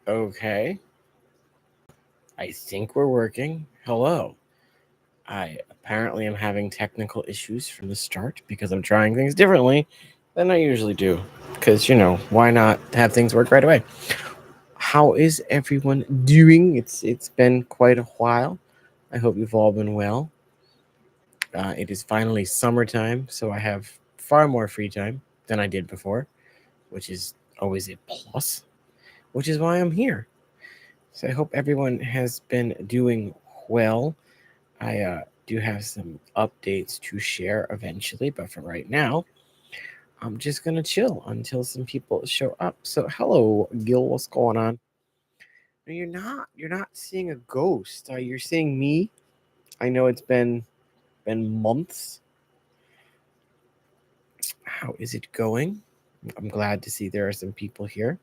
Okay. I think we're working. Hello. I apparently am having technical issues from the start because I'm trying things differently than I usually do. Because, why not have things work right away? How is everyone doing? It's been quite a while. I hope you've all been well. It is finally summertime, so I have far more free time than I did before, which is always a plus, which is why I'm here. So I hope everyone has been doing well. I do have some updates to share eventually, but for right now, I'm just gonna chill until some people show up. So hello, Gil, what's going on? No, you're not. You're not seeing a ghost. You're seeing me. I know it's been months. How is it going? I'm glad to see there are some people here.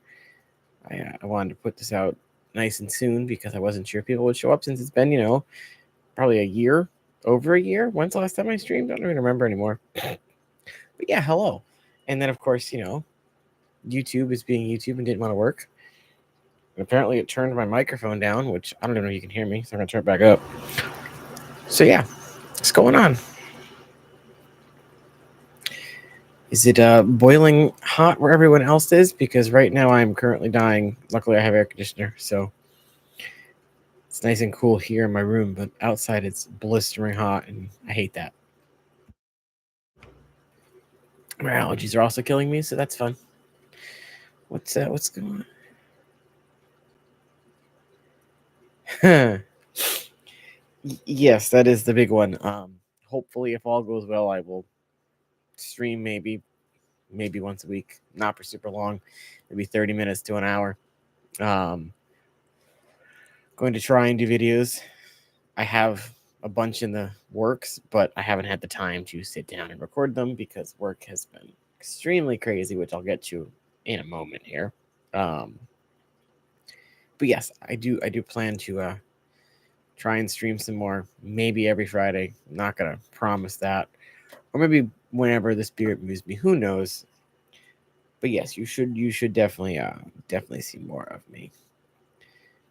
I wanted to put this out nice and soon because I wasn't sure people would show up since it's been, probably a year, over a year. When's the last time I streamed? I don't even remember anymore. But yeah, hello. And then, of course, YouTube is being YouTube and didn't want to work. And apparently, it turned my microphone down, which I don't even know if you can hear me. So I'm going to turn it back up. So yeah, what's going on? Is it boiling hot where everyone else is? Because right now I'm currently dying. Luckily, I have air conditioner, so it's nice and cool here in my room. But outside, it's blistering hot, and I hate that. My allergies are also killing me, so that's fun. What's going on? Yes, that is the big one. Hopefully, if all goes well, I will stream maybe once a week, not for super long, maybe 30 minutes to an hour. Um, Going to try and do videos. I have a bunch in the works, but I haven't had the time to sit down and record them because work has been extremely crazy, which I'll get to in a moment here. Um, but yes, I do plan to try and stream some more, maybe every Friday. I'm not gonna promise that, or maybe whenever the spirit moves me. Who knows? But yes, you should definitely see more of me.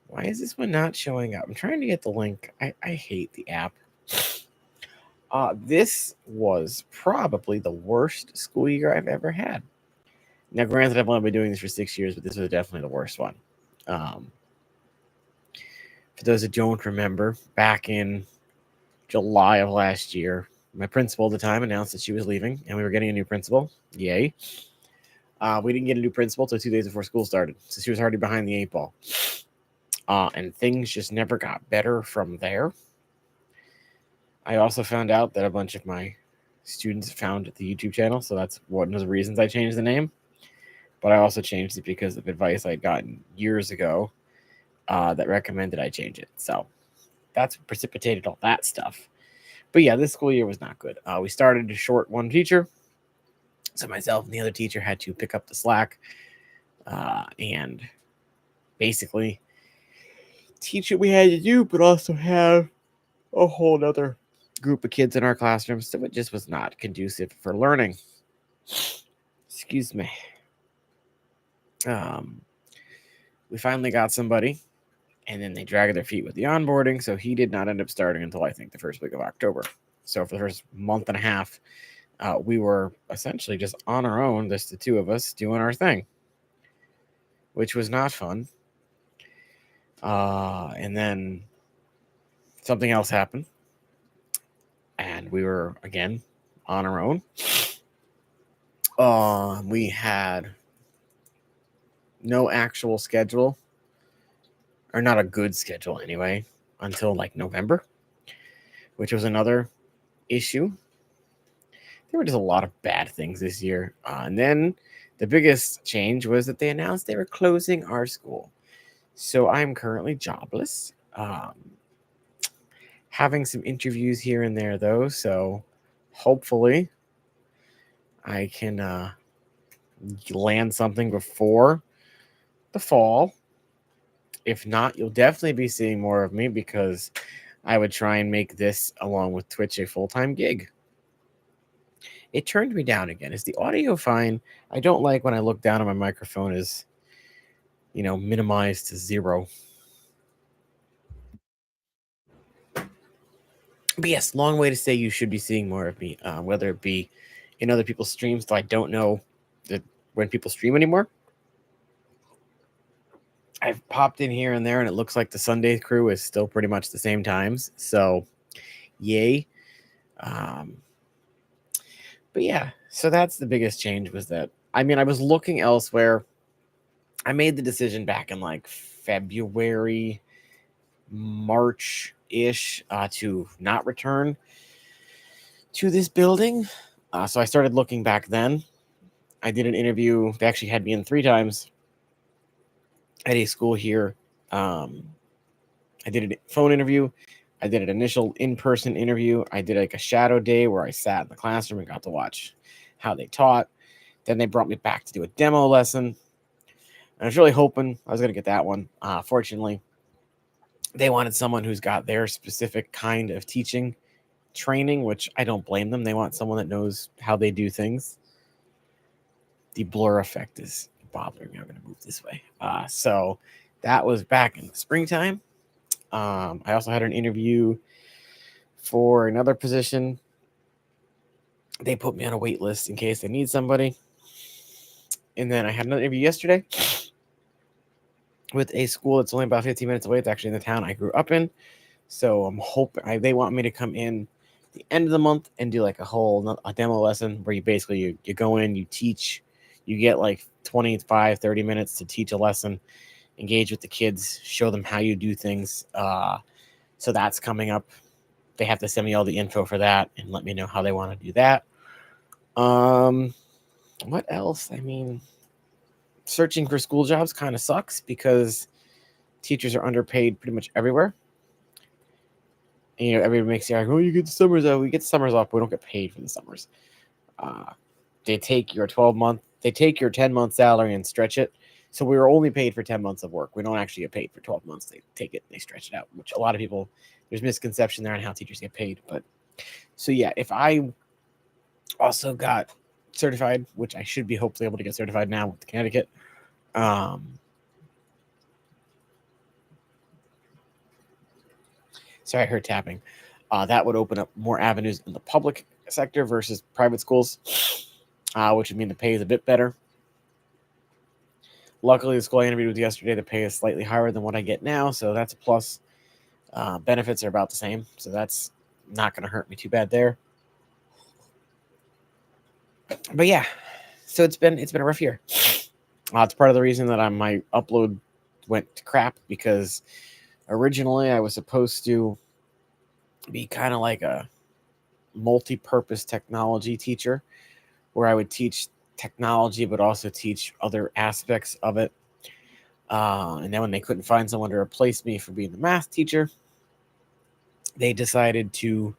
Why is this one not showing up? I'm trying to get the link. I hate the app. This was probably the worst school year I've ever had. Now, granted, I've only been doing this for 6 years, but this was definitely the worst one. Um, for those that don't remember, back in July of last year, my principal at the time announced that she was leaving, and we were getting a new principal. Yay! We didn't get a new principal until 2 days before school started, so she was already behind the eight ball. And things just never got better from there. I also found out that a bunch of my students found the YouTube channel, so that's one of the reasons I changed the name. But I also changed it because of advice I'd gotten years ago that recommended I change it. So that's what precipitated all that stuff. But yeah, this school year was not good. We started to short one teacher, so myself and the other teacher had to pick up the slack and basically teach what we had to do, but also have a whole other group of kids in our classroom, so it just was not conducive for learning. Excuse me. Um, we finally got somebody, and then they dragged their feet with the onboarding, so he did not end up starting until I think the first week of October. So for the first month and a half, we were essentially just on our own, just the two of us doing our thing, which was not fun. And then something else happened, and we were again on our own. We had no actual schedule, or not a good schedule anyway, until like November, which was another issue. There were just a lot of bad things this year. And then the biggest change was that they announced they were closing our school. So I'm currently jobless. Having some interviews here and there, though. So hopefully I can land something before the fall. If not, you'll definitely be seeing more of me because I would try and make this, along with Twitch, a full time gig. It turned me down again. Is the audio fine? I don't like when I look down on my microphone. Is minimized to zero. But yes, long way to say you should be seeing more of me, whether it be in other people's streams, though I don't know that when people stream anymore. I've popped in here and there, and it looks like the Sunday crew is still pretty much the same times. So, yay. But yeah, so that's the biggest change was that, I was looking elsewhere. I made the decision back in like February, March-ish to not return to this building. So I started looking back then. I did an interview. They actually had me in 3 times at a school here. I did a phone interview. I did an initial in-person interview. I did like a shadow day where I sat in the classroom and got to watch how they taught. Then they brought me back to do a demo lesson. And I was really hoping I was going to get that one. Fortunately, they wanted someone who's got their specific kind of teaching training, which I don't blame them. They want someone that knows how they do things. The blur effect is bothering me. I'm going to move this way. So that was back in the springtime. I also had an interview for another position. They put me on a wait list in case they need somebody. And then I had another interview yesterday with a school that's only about 15 minutes away. It's actually in the town I grew up in. So I'm hoping they want me to come in the end of the month and do like a demo lesson where you basically you go in, you teach, you get like 25, 30 minutes to teach a lesson, engage with the kids, show them how you do things. So that's coming up. They have to send me all the info for that and let me know how they want to do that. What else? Searching for school jobs kind of sucks because teachers are underpaid pretty much everywhere. And, everybody makes the argument, you get the summers off. We get the summers off, but we don't get paid for the summers. They take your 10-month salary and stretch it. So we were only paid for 10 months of work. We don't actually get paid for 12 months. They take it and they stretch it out, which a lot of people, there's misconception there on how teachers get paid. But so yeah, if I also got certified, which I should be hopefully able to get certified now with Connecticut. Sorry, I heard tapping. That would open up more avenues in the public sector versus private schools, which would mean the pay is a bit better. Luckily, the school I interviewed with yesterday, the pay is slightly higher than what I get now, so that's a plus. Benefits are about the same, so that's not going to hurt me too bad there. But yeah, so it's been a rough year. It's part of the reason that my upload went to crap, because originally I was supposed to be kind of like a multi-purpose technology teacher where I would teach technology but also teach other aspects of it. And then when they couldn't find someone to replace me for being the math teacher, they decided to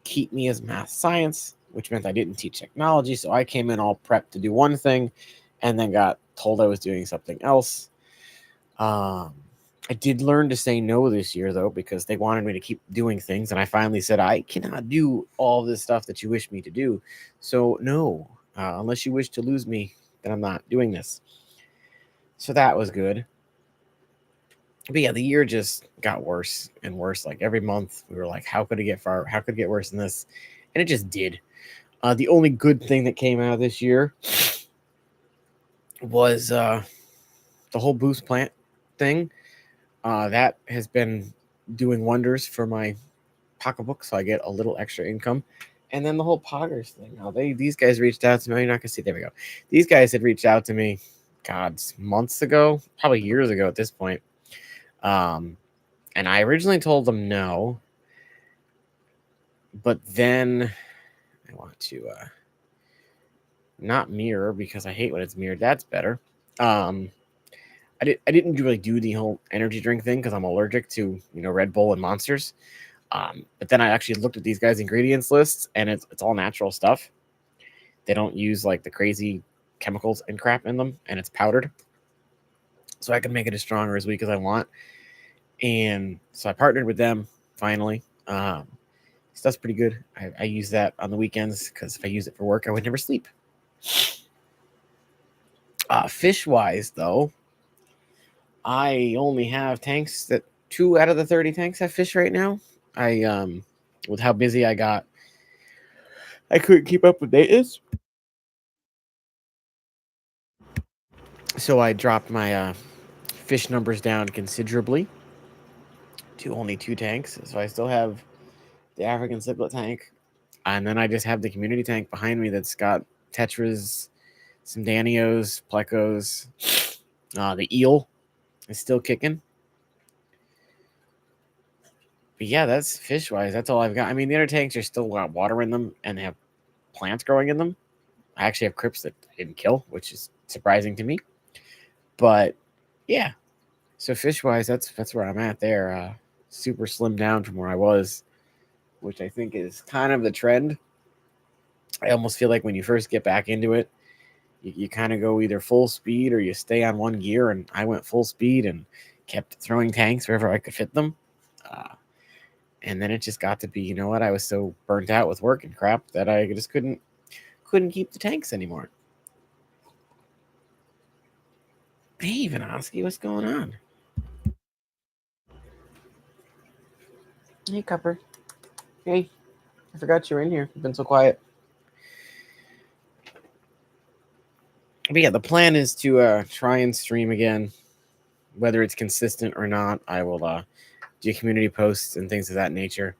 keep me as math science, which meant I didn't teach technology. So I came in all prepped to do one thing and then got told I was doing something else. I did learn to say no this year, though, because they wanted me to keep doing things. And I finally said, I cannot do all this stuff that you wish me to do. So no, unless you wish to lose me, then I'm not doing this. So that was good. But yeah, the year just got worse and worse. Like every month we were like, how could it get worse than this? And it just did. The only good thing that came out of this year was the whole Boost plant thing. That has been doing wonders for my pocketbook, so I get a little extra income. And then the whole Poggers thing. Now these guys reached out to me. You're not gonna see. There we go. These guys had reached out to me, months ago, probably years ago at this point. And I originally told them no, but then I want to not mirror because I hate when it's mirrored. That's better. I didn't really do the whole energy drink thing because I'm allergic to Red Bull and Monsters. But then I actually looked at these guys' ingredients lists, and it's all natural stuff. They don't use like the crazy chemicals and crap in them, and it's powdered, so I can make it as strong or as weak as I want. And so I partnered with them finally. Stuff's pretty good. I use that on the weekends because if I use it for work, I would never sleep. Fish wise, though, I only have tanks that 2 out of the 30 tanks have fish right now. I with how busy I got, I couldn't keep up with maintenance. So I dropped my fish numbers down considerably to only 2 tanks. So I still have the African ciplet tank, and then I just have the community tank behind me that's got tetras, some danios, plecos. The eel is still kicking. But yeah, that's fish wise. That's all I've got. I mean, the other tanks are still got water in them and they have plants growing in them. I actually have crypts that I didn't kill, which is surprising to me. But yeah, so fish wise, that's where I'm at there. Super slimmed down from where I was, which I think is kind of the trend. I almost feel like when you first get back into it, you kind of go either full speed or you stay on one gear. And I went full speed and kept throwing tanks wherever I could fit them. And then it just got to be, you know what? I was so burnt out with work and crap that I just couldn't keep the tanks anymore. Hey, Vinoski, what's going on? Hey, Cupper. Hey, I forgot you were in here. You've been so quiet. But yeah, the plan is to try and stream again. Whether it's consistent or not, I will do community posts and things of that nature.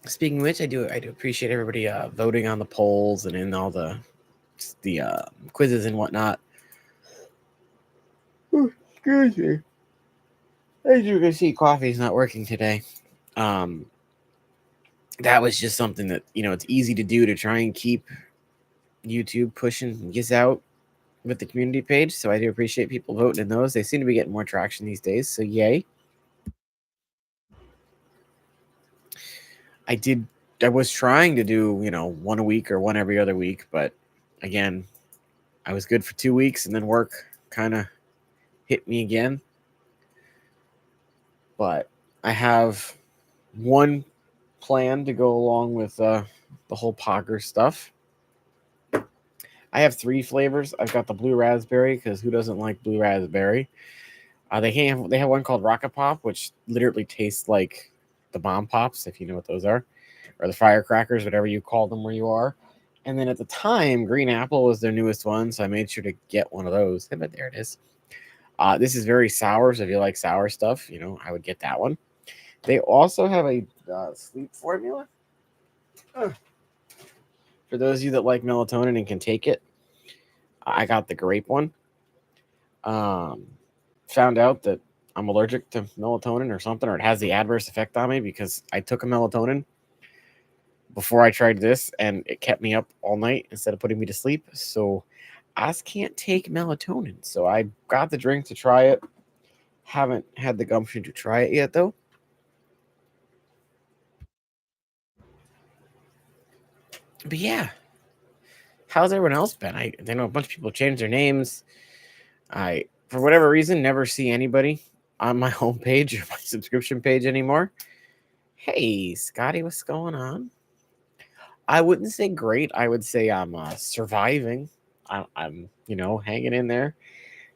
Speaking of which, I do appreciate everybody voting on the polls and in all the quizzes and whatnot. Ooh, excuse me. As you can see, coffee's not working today. That was just something that, it's easy to do to try and keep YouTube pushing this out with the community page. So I do appreciate people voting in those. They seem to be getting more traction these days. So yay. I was trying to do, one a week or one every other week. But again, I was good for 2 weeks and then work kind of hit me again. But I have one plan to go along with the whole Pogger stuff. I have 3 flavors. I've got the blue raspberry because who doesn't like blue raspberry? They have one called Rocket Pop, which literally tastes like the bomb pops, if you know what those are, or the firecrackers, whatever you call them where you are. And then at the time, Green Apple was their newest one, so I made sure to get one of those. But there it is. This is very sour, so if you like sour stuff, I would get that one. They also have a sleep formula. For those of you that like melatonin and can take it, I got the grape one. Found out that I'm allergic to melatonin or something, or it has the adverse effect on me because I took a melatonin before I tried this and it kept me up all night instead of putting me to sleep. So I just can't take melatonin. So I got the drink to try it. Haven't had the gumption to try it yet, though. But yeah, how's everyone else been? I know a bunch of people changed their names. I, for whatever reason, never see anybody on my homepage or my subscription page anymore. Hey, Scotty, what's going on? I wouldn't say great. I would say I'm surviving. I'm hanging in there.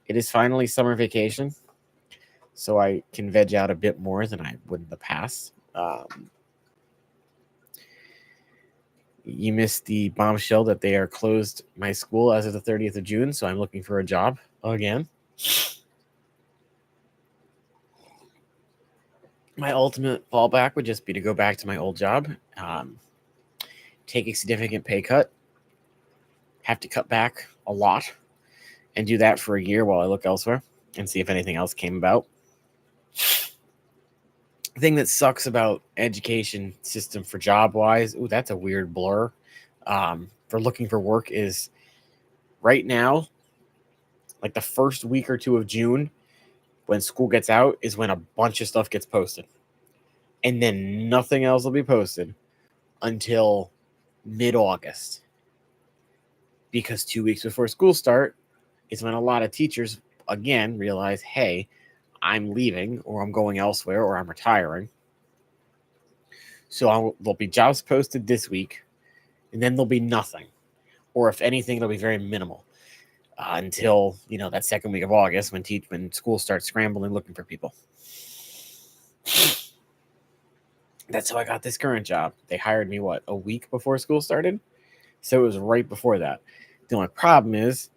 It is finally summer vacation, so I can veg out a bit more than I would in the past. You missed the bombshell that they are closed my school as of the 30th of June, so I'm looking for a job again. My ultimate fallback would just be to go back to my old job, take a significant pay cut, have to cut back a lot, and do that for a year while I look elsewhere and see if anything else came about. The thing that sucks about education system for job wise, that's a weird blur, for looking for work is right now, like the first week or 2 of June, when school gets out, is when a bunch of stuff gets posted. And then nothing else will be posted until mid-August. Because 2 weeks before school start is when a lot of teachers, again, realize, hey, I'm leaving or I'm going elsewhere or I'm retiring. So there'll be jobs posted this week and then there'll be nothing. Or if anything, it'll be very minimal. until that second week of August when school starts scrambling looking for people. That's how I got this current job. They hired me a week before school started, so it was right before that. The only problem is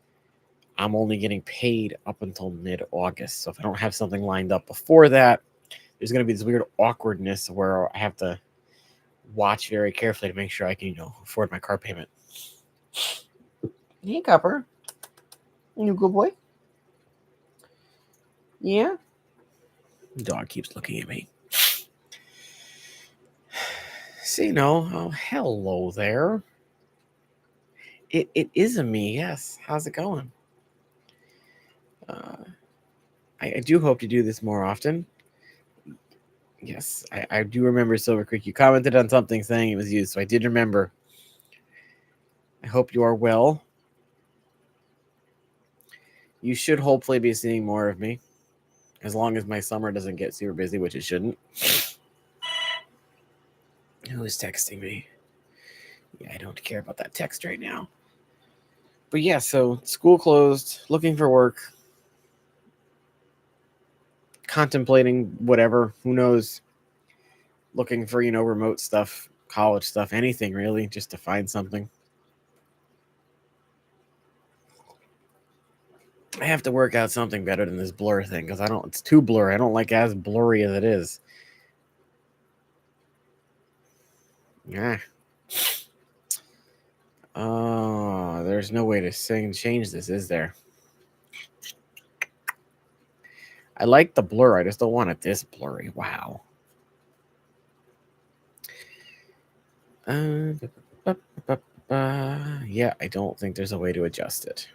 I'm only getting paid up until mid-August. So if I don't have something lined up before that, there's going to be this weird awkwardness where I have to watch very carefully to make sure I can, afford my car payment. Hey, Copper. You good boy? Yeah? The dog keeps looking at me. See, no. Oh, hello there. It is a me, yes. How's it going? I do hope to do this more often. Yes, I do remember Silver Creek. You commented on something saying it was you, so I did remember. I hope you are well. You should hopefully be seeing more of me, as long as my summer doesn't get super busy, which it shouldn't. Who is texting me? Yeah, I don't care about that text right now. But yeah, so school closed, looking for work, contemplating whatever, who knows, looking for, remote stuff, college stuff, anything really, just to find something. I have to work out something better than this blur thing because it's too blurry. I don't like as blurry as it is. Yeah. Oh, there's no way to change this, is there? I like the blur. I just don't want it this blurry. Wow. Yeah, I don't think there's a way to adjust it.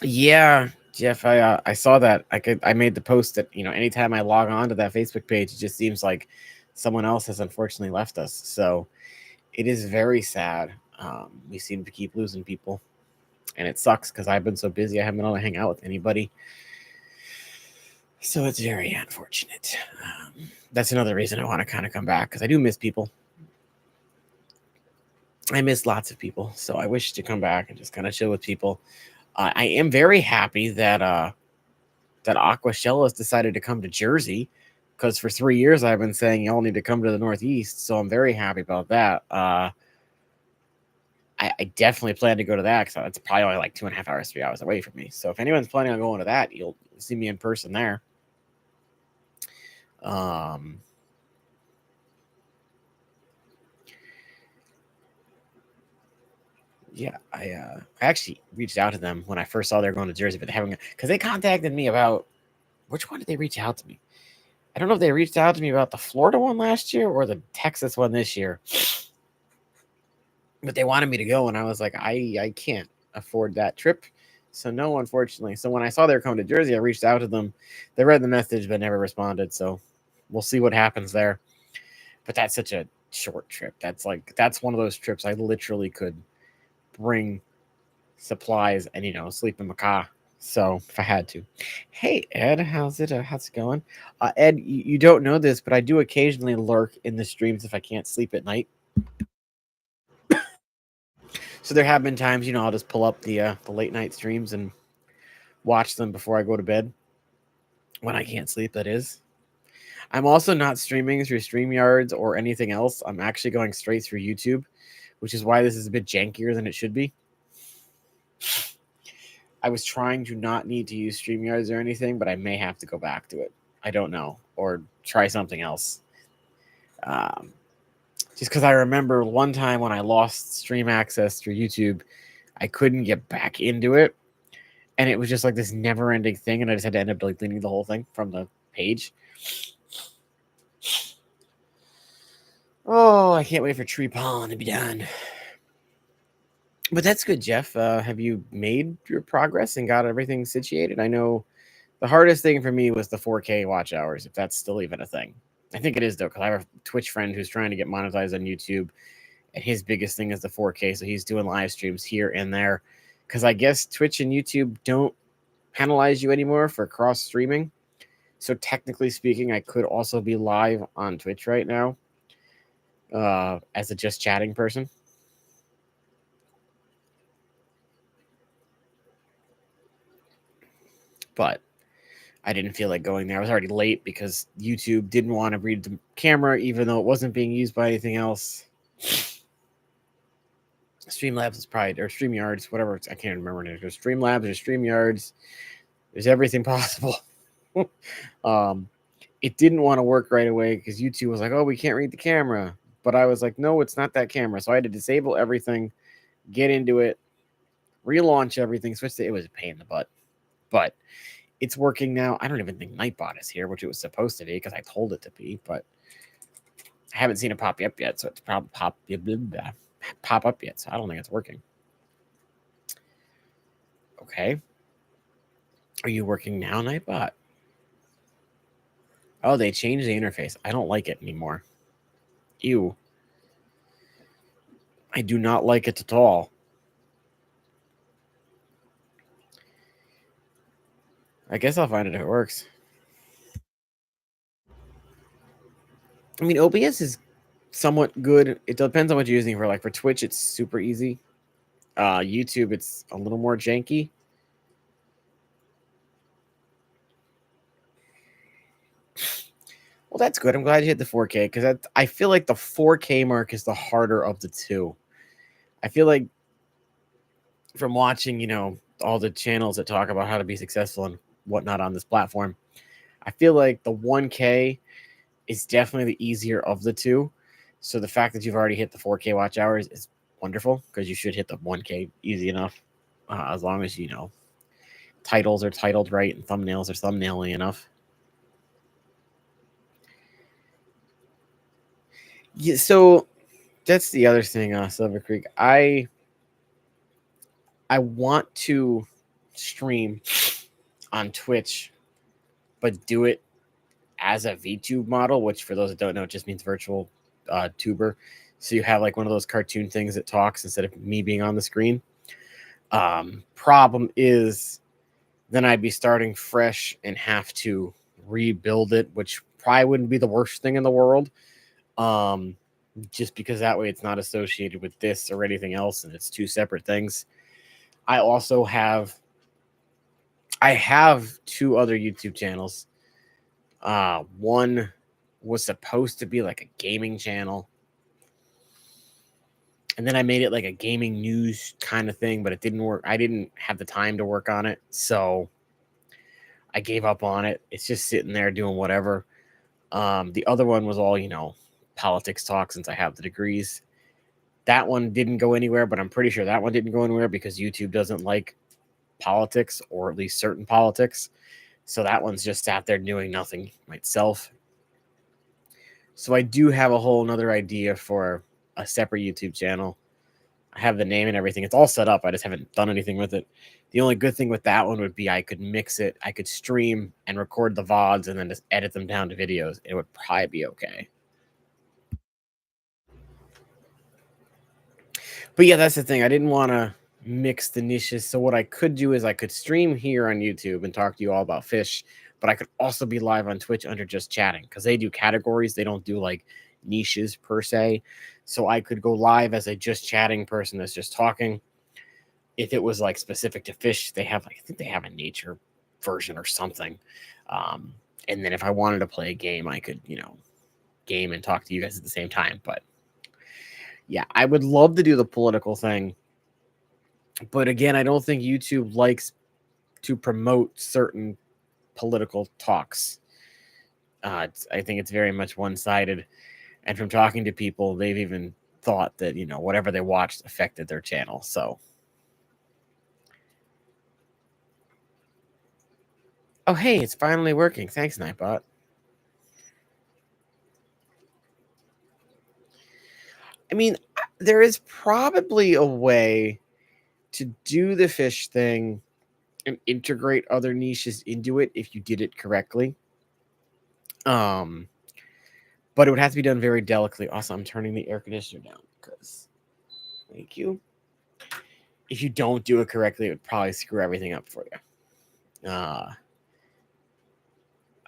Yeah, Jeff, I saw that. I made the post that anytime I log on to that Facebook page, it just seems like someone else has unfortunately left us. So it is very sad. We seem to keep losing people, and it sucks because I've been so busy. I haven't been able to hang out with anybody. So it's very unfortunate. That's another reason I want to kind of come back because I do miss people. I miss lots of people, so I wish to come back and just kind of chill with people. I am very happy that Aqua Shell has decided to come to Jersey because for 3 years I've been saying y'all need to come to the Northeast, so I'm very happy about that. I definitely plan to go to that because it's probably only like 2.5 hours, 3 hours away from me. So if anyone's planning on going to that, you'll see me in person there. Yeah, I actually reached out to them when I first saw they were going to Jersey, but because they contacted me about which one did they reach out to me? I don't know if they reached out to me about the Florida one last year or the Texas one this year, but they wanted me to go, and I was like, I can't afford that trip, so no, unfortunately. So when I saw they were coming to Jersey, I reached out to them. They read the message but never responded, so we'll see what happens there. But that's such a short trip. That's one of those trips I literally could bring supplies and sleep in my car. So if I had to. Hey Ed, how's it going? Ed, you don't know this, but I do occasionally lurk in the streams if I can't sleep at night. So there have been times, I'll just pull up the late night streams and watch them before I go to bed. When I can't sleep, that is. I'm also not streaming through StreamYards or anything else. I'm actually going straight through YouTube, which is why this is a bit jankier than it should be. I was trying to not need to use StreamYards or anything, but I may have to go back to it. I don't know. Or try something else. Just because I remember one time when I lost stream access through YouTube, I couldn't get back into it. And it was just like this never-ending thing, and I just had to end up deleting the whole thing from the page. Oh, I can't wait for tree pollen to be done. But that's good, Jeff. Have you made your progress and got everything situated? I know the hardest thing for me was the 4K watch hours, if that's still even a thing. I think it is, though, because I have a Twitch friend who's trying to get monetized on YouTube, and his biggest thing is the 4K, so he's doing live streams here and there. Because I guess Twitch and YouTube don't penalize you anymore for cross streaming. So technically speaking, I could also be live on Twitch right now. as a just chatting person. But I didn't feel like going there. I was already late because YouTube didn't want to read the camera, even though it wasn't being used by anything else. Streamlabs is probably, or StreamYards, whatever. I can't remember. There's Streamlabs, there's StreamYards, there's everything possible. It didn't want to work right away because YouTube was like, oh, we can't read the camera. But I was like, no, it's not that camera. So I had to disable everything, get into it, relaunch everything, switch to it. Was a pain in the butt. But it's working now. I don't even think Nightbot is here, which it was supposed to be because I told it to be, but I haven't seen it pop up yet, so it's probably pop up yet. So I don't think it's working. Okay. Are you working now, Nightbot? Oh, they changed the interface. I don't like it anymore. Ew. I do not like it at all. I guess I'll find it if it works. I mean, OBS is somewhat good. It depends on what you're using for. Like for Twitch, it's super easy. YouTube, it's a little more janky. Well, that's good. I'm glad you hit the 4K because I feel like the 4K mark is the harder of the two. I feel like from watching, all the channels that talk about how to be successful and whatnot on this platform, I feel like the 1K is definitely the easier of the two. So the fact that you've already hit the 4K watch hours is wonderful because you should hit the 1K easy enough, as long as titles are titled right and thumbnails are thumbnailing enough. Yeah, so that's the other thing, Silver Creek. I want to stream on Twitch, but do it as a VTube model, which for those that don't know, it just means virtual tuber. So you have like one of those cartoon things that talks instead of me being on the screen. Problem is, then I'd be starting fresh and have to rebuild it, which probably wouldn't be the worst thing in the world. Just because that way it's not associated with this or anything else, and it's two separate things. I have two other YouTube channels. One was supposed to be like a gaming channel, and then I made it like a gaming news kind of thing, but it didn't work. I didn't have the time to work on it, so I gave up on it. It's just sitting there doing whatever. The other one was all, politics talk since I have the degrees. That one didn't go anywhere, but I'm pretty sure that one didn't go anywhere because YouTube doesn't like politics, or at least certain politics. So that one's just sat there doing nothing myself. So I do have a whole nother idea for a separate YouTube channel. I have the name and everything. It's all set up. I just haven't done anything with it. The only good thing with that one would be I could mix it. I could stream and record the VODs and then just edit them down to videos. It would probably be okay. But yeah, that's the thing. I didn't want to mix the niches. So what I could do is I could stream here on YouTube and talk to you all about fish, but I could also be live on Twitch under just chatting because they do categories. They don't do like niches per se. So I could go live as a just chatting person that's just talking. If it was like specific to fish, I think they have a nature version or something. And then if I wanted to play a game, I could, game and talk to you guys at the same time. But yeah, I would love to do the political thing. But again, I don't think YouTube likes to promote certain political talks. I think it's very much one-sided. And from talking to people, they've even thought that, whatever they watched affected their channel. So. Oh, hey, it's finally working. Thanks, Nightbot. I mean, there is probably a way to do the fish thing and integrate other niches into it if you did it correctly. But it would have to be done very delicately. Also, I'm turning the air conditioner down because, thank you. If you don't do it correctly, it would probably screw everything up for you.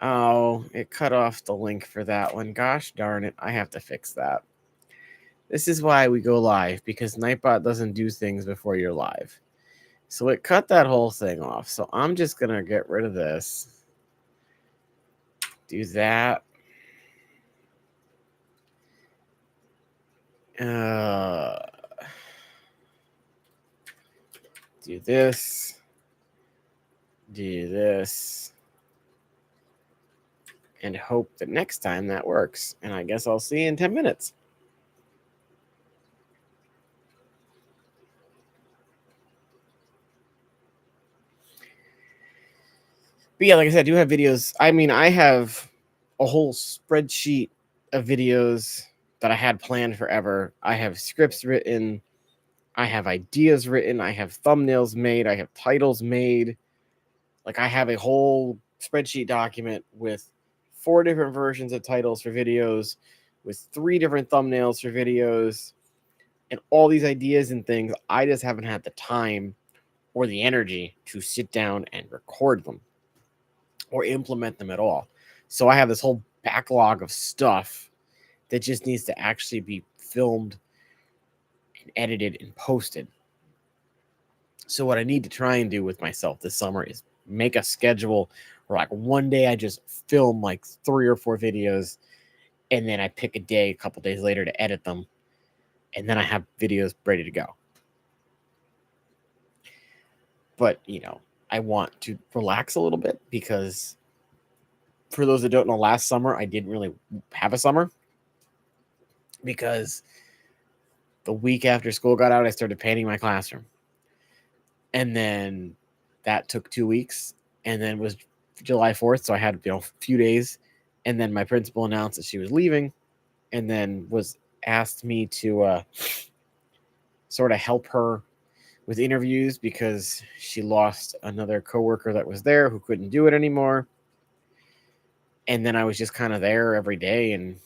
Oh, it cut off the link for that one. Gosh darn it. I have to fix that. This is why we go live, because Nightbot doesn't do things before you're live. So it cut that whole thing off. So I'm just going to get rid of this. Do that. Do this. Do this. And hope that next time that works. And I guess I'll see you in 10 minutes. But yeah, like I said, I do have videos. I mean, I have a whole spreadsheet of videos that I had planned forever. I have scripts written. I have ideas written. I have thumbnails made. I have titles made. Like, I have a whole spreadsheet document with 4 different versions of titles for videos, with 3 different thumbnails for videos, and all these ideas and things. I just haven't had the time or the energy to sit down and record them or implement them at all. So I have this whole backlog of stuff that just needs to actually be filmed and edited and posted. So what I need to try and do with myself this summer is make a schedule where, like, one day I just film like 3 or 4 videos, and then I pick a day a couple days later to edit them, and then I have videos ready to go. But, I want to relax a little bit, because for those that don't know, last summer I didn't really have a summer, because the week after school got out, I started painting my classroom. And then that took 2 weeks, and then was July 4th. So I had, a few days. And then my principal announced that she was leaving, and then asked me to sort of help her with interviews, because she lost another coworker that was there who couldn't do it anymore. And then I was just kind of there every day in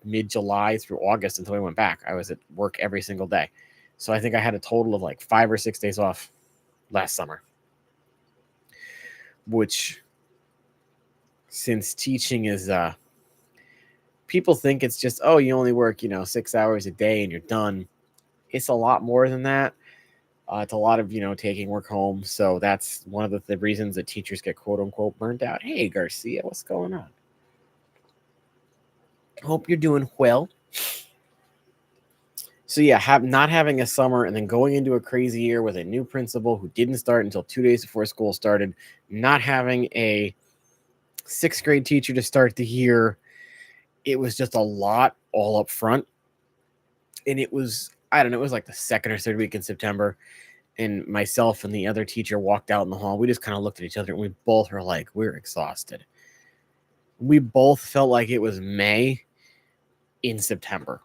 mid-July through August until I went back. I was at work every single day. So I think I had a total of like 5 or 6 days off last summer, which, since teaching is, people think it's just, oh, you only work, 6 hours a day and you're done. It's a lot more than that. It's a lot of, taking work home. So that's one of the reasons that teachers get quote unquote burnt out. Hey, Garcia, what's going on? Hope you're doing well. So yeah, not having a summer and then going into a crazy year with a new principal who didn't start until 2 days before school started, not having a 6th grade teacher to start the year. It was just a lot all up front. And it was, I don't know, it was like the 2nd or 3rd week in September. And myself and the other teacher walked out in the hall. We just kind of looked at each other, and we both were like, we're exhausted. We both felt like it was May in September.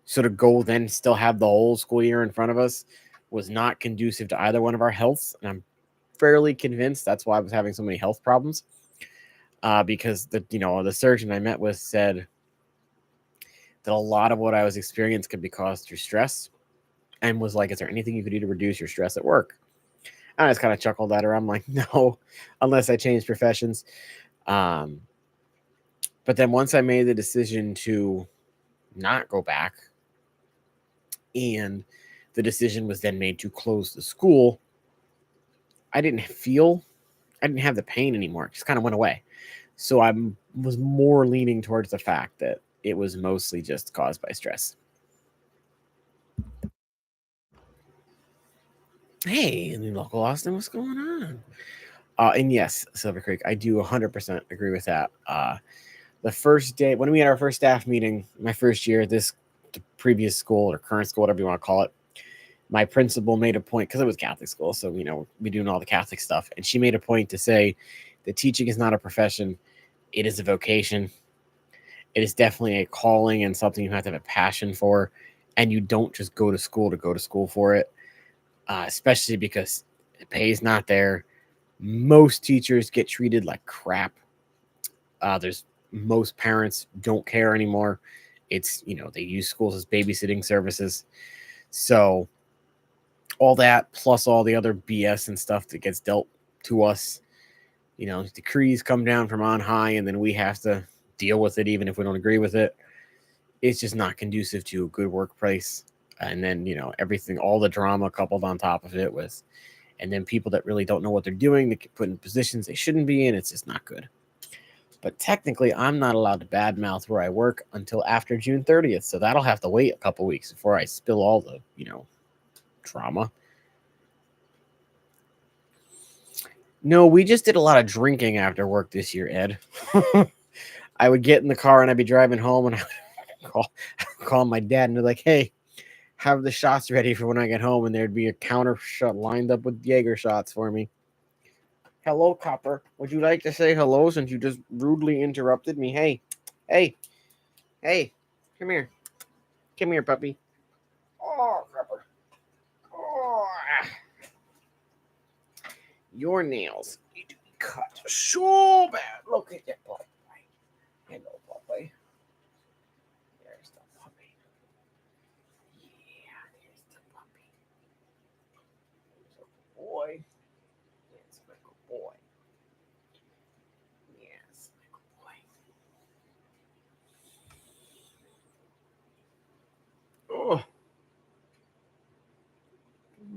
So to go then still have the whole school year in front of us was not conducive to either one of our healths. And I'm fairly convinced that's why I was having so many health problems. Because the surgeon I met with said that a lot of what I was experiencing could be caused through stress, and was like, is there anything you could do to reduce your stress at work? And I just kind of chuckled at her. I'm like, no, unless I change professions. But then once I made the decision to not go back, and the decision was then made to close the school, I didn't have the pain anymore. It just kind of went away. So I was more leaning towards the fact that it was mostly just caused by stress. Hey, in the local Austin, what's going on? And yes, Silver Creek, I do 100% agree with that. The first day, when we had our first staff meeting, my first year at the previous school or current school, whatever you want to call it, my principal made a point, because it was Catholic school, so, we doing all the Catholic stuff. And she made a point to say that teaching is not a profession. It is a vocation. It is definitely a calling and something you have to have a passion for. And you don't just go to school for it, especially because the pay is not there. Most teachers get treated like crap. Most parents don't care anymore. It's, they use schools as babysitting services. So all that, plus all the other BS and stuff that gets dealt to us, decrees come down from on high, and then we have to deal with it even if we don't agree with it. it's just not conducive to a good workplace. And then, everything, all the drama coupled on top of it and then people that really don't know what they're doing, they get put in positions they shouldn't be in. It's just not good. But technically, I'm not allowed to badmouth where I work until after June 30th. So that'll have to wait a couple weeks before I spill all the, drama. No, we just did a lot of drinking after work this year, Ed. I would get in the car and I'd be driving home and I would call my dad and be like, hey, have the shots ready for when I get home. And there'd be a counter shot lined up with Jaeger shots for me. Hello, Copper. Would you like to say hello since you just rudely interrupted me? Hey, come here. Come here, puppy. Oh, Copper. Oh. Your nails need to be cut so bad. Look at that puppy. Hello, puppy. There's the puppy. Yeah, there's the puppy. There's a boy. Yes, my good boy. Yes, my good boy. Oh.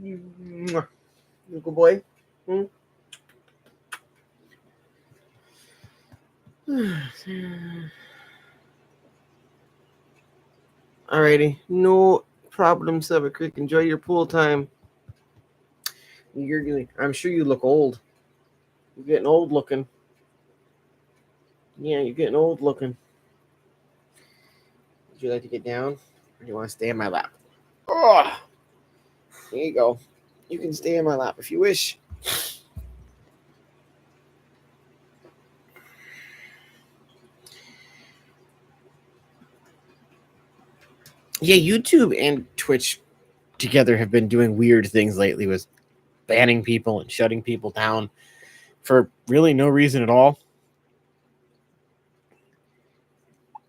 You good boy? Alrighty, no problem, Silver Creek. Enjoy your pool time. I'm sure you look old. You're getting old looking. Yeah, you're getting old looking. Would you like to get down? Or do you want to stay in my lap? Oh, there you go. You can stay in my lap if you wish. Yeah, YouTube and Twitch together have been doing weird things lately with banning people and shutting people down for really no reason at all.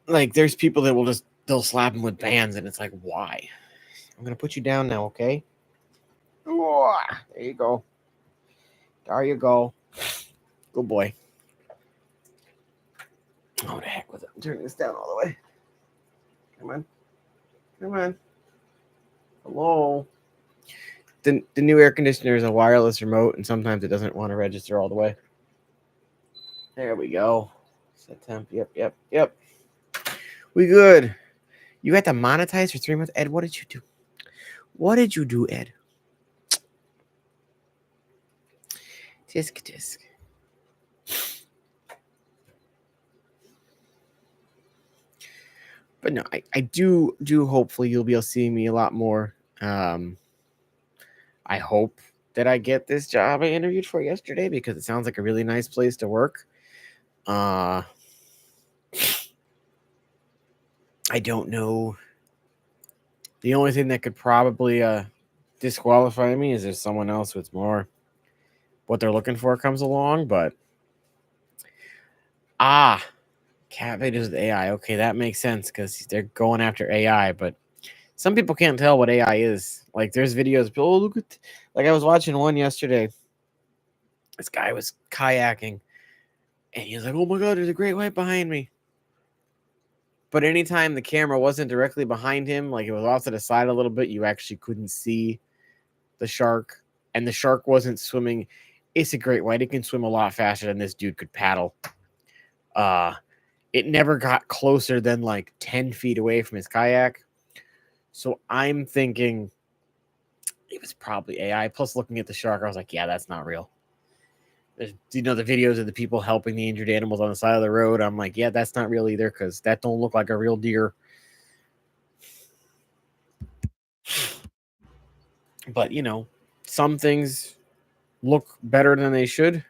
Like, there's people that they'll slap them with bans, and it's like, why? I'm going to put you down now, okay? Oh, there you go. There you go. Good boy. Oh, the heck with it. I'm turning this down all the way. Come on. Come on. Hello. The new air conditioner is a wireless remote, and sometimes it doesn't want to register all the way. There we go. Set temp. Yep. We good. You had to monetize for 3 months? Ed, what did you do? What did you do, Ed? Tisk. But no, I do hopefully you'll be able to see me a lot more. I hope that I get this job I interviewed for yesterday because it sounds like a really nice place to work. I don't know. The only thing that could probably disqualify me is if someone else with more what they're looking for comes along. But cat videos with AI. Okay, that makes sense because they're going after AI. But some people can't tell what AI is. Like, there's videos. Oh, look at, like, I was watching one yesterday. This guy was kayaking, and he was like, "Oh my god, there's a great white behind me." But anytime the camera wasn't directly behind him, like it was off to the side a little bit, you actually couldn't see the shark, and the shark wasn't swimming. It's a great white. It can swim a lot faster than this dude could paddle. It never got closer than like 10 feet away from his kayak. So I'm thinking it was probably AI. Plus, looking at the shark, I was like, yeah, that's not real. There's, the videos of the people helping the injured animals on the side of the road. I'm like, yeah, that's not real either because that don't look like a real deer. But, some things look better than they should.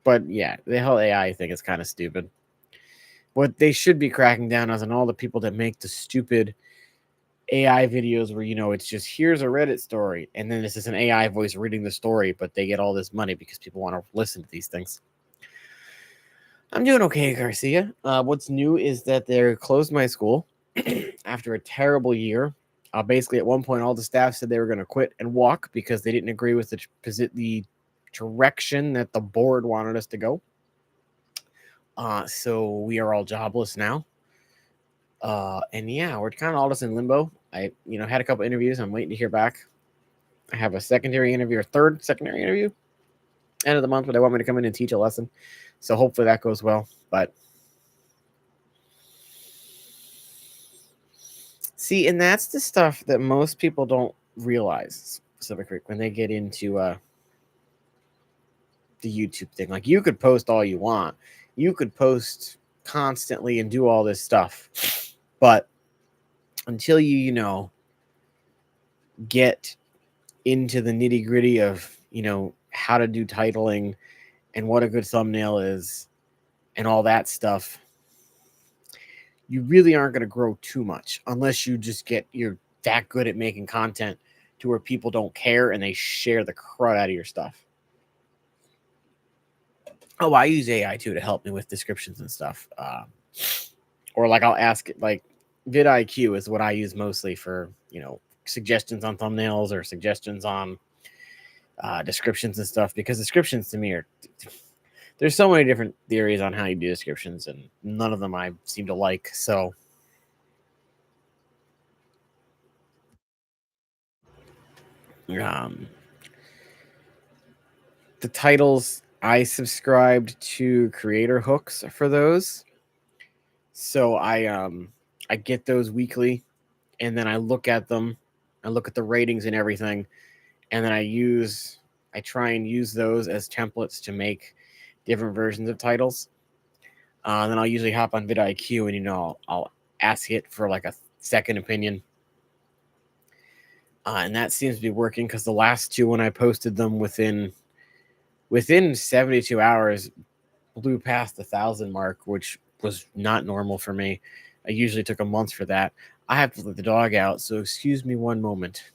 But yeah, the whole AI thing is kind of stupid. What they should be cracking down on all the people that make the stupid AI videos where, it's just here's a Reddit story. And then this is an AI voice reading the story, but they get all this money because people want to listen to these things. I'm doing okay, Garcia. What's new is that they closed my school after a terrible year. Basically, at one point, all the staff said they were going to quit and walk because they didn't agree with the direction that the board wanted us to go. So we are all jobless now. And yeah, we're kind of all just in limbo. I, had a couple interviews. I'm waiting to hear back. I have a secondary interview or third secondary interview end of the month, but they want me to come in and teach a lesson. So hopefully that goes well. But see, and that's the stuff that most people don't realize, specifically when they get into the YouTube thing. Like, you could post all you want, you could post constantly and do all this stuff, but until you get into the nitty gritty of how to do titling and what a good thumbnail is and all that stuff, you really aren't going to grow too much unless you're that good at making content to where people don't care and they share the crud out of your stuff. Oh, I use AI too to help me with descriptions and stuff. Or like I'll ask it, like vidIQ is what I use mostly for, suggestions on thumbnails or suggestions on descriptions and stuff, because descriptions to me there's so many different theories on how you do descriptions and none of them I seem to like. So the titles, I subscribed to creator hooks for those. So I get those weekly and then I look at them. I look at the ratings and everything, and then I try and use those as templates to make different versions of titles. Then I'll usually hop on vidIQ and I'll ask it for like a second opinion. And that seems to be working, because the last two, when I posted them within 72 hours, blew past the 1,000 mark, which was not normal for me. I usually took a month for that. I have to let the dog out, so excuse me one moment.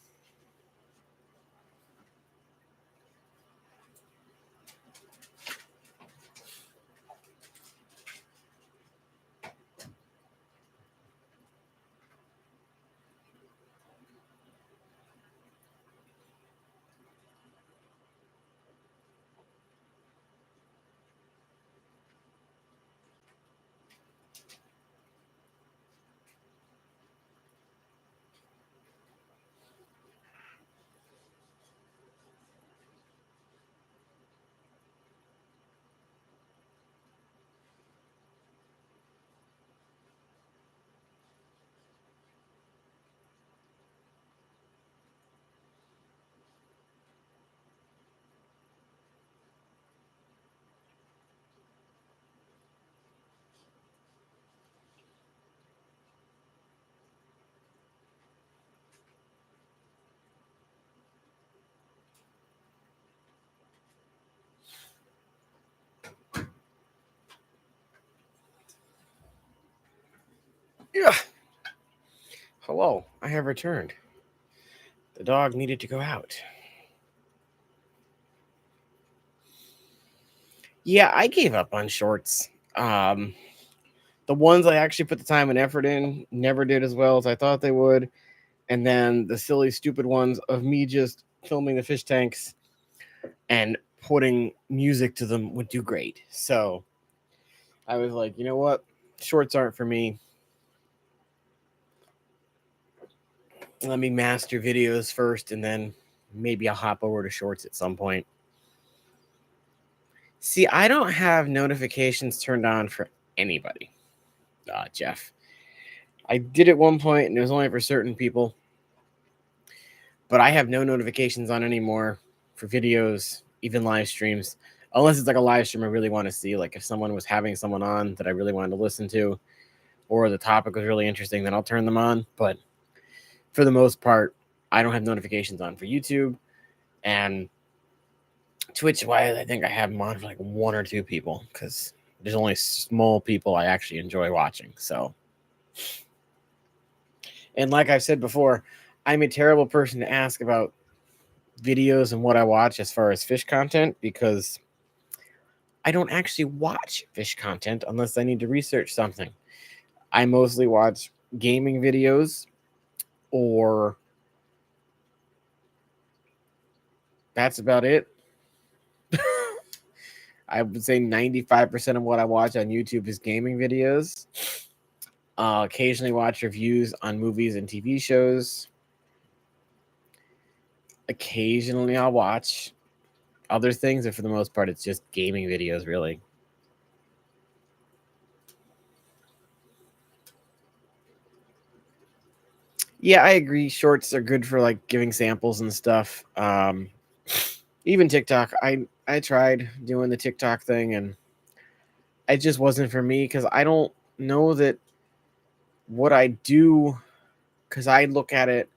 Yeah. Hello, I have returned. The dog needed to go out. Yeah, I gave up on shorts. The ones I actually put the time and effort in never did as well as I thought they would. And then the silly, stupid ones of me just filming the fish tanks and putting music to them would do great. So I was like, you know what? Shorts aren't for me. Let me master videos first, and then maybe I'll hop over to shorts at some point. See, I don't have notifications turned on for anybody, Jeff. I did at one point, and it was only for certain people. But I have no notifications on anymore for videos, even live streams, unless it's like a live stream I really want to see. Like if someone was having someone on that I really wanted to listen to, or the topic was really interesting, then I'll turn them on. But for the most part, I don't have notifications on for YouTube. And Twitch wise, I think I have them on for like one or two people, because there's only small people I actually enjoy watching. So, and like I've said before, I'm a terrible person to ask about videos and what I watch as far as fish content, because I don't actually watch fish content unless I need to research something. I mostly watch gaming videos, or that's about it. I would say 95% of what I watch on YouTube is gaming videos. Occasionally watch reviews on movies and TV shows. Occasionally I'll watch other things, and for the most part, it's just gaming videos, really. Yeah, I agree. Shorts are good for like giving samples and stuff. Even TikTok, I tried doing the TikTok thing, and it just wasn't for me because I don't know that what I do, because I look at it.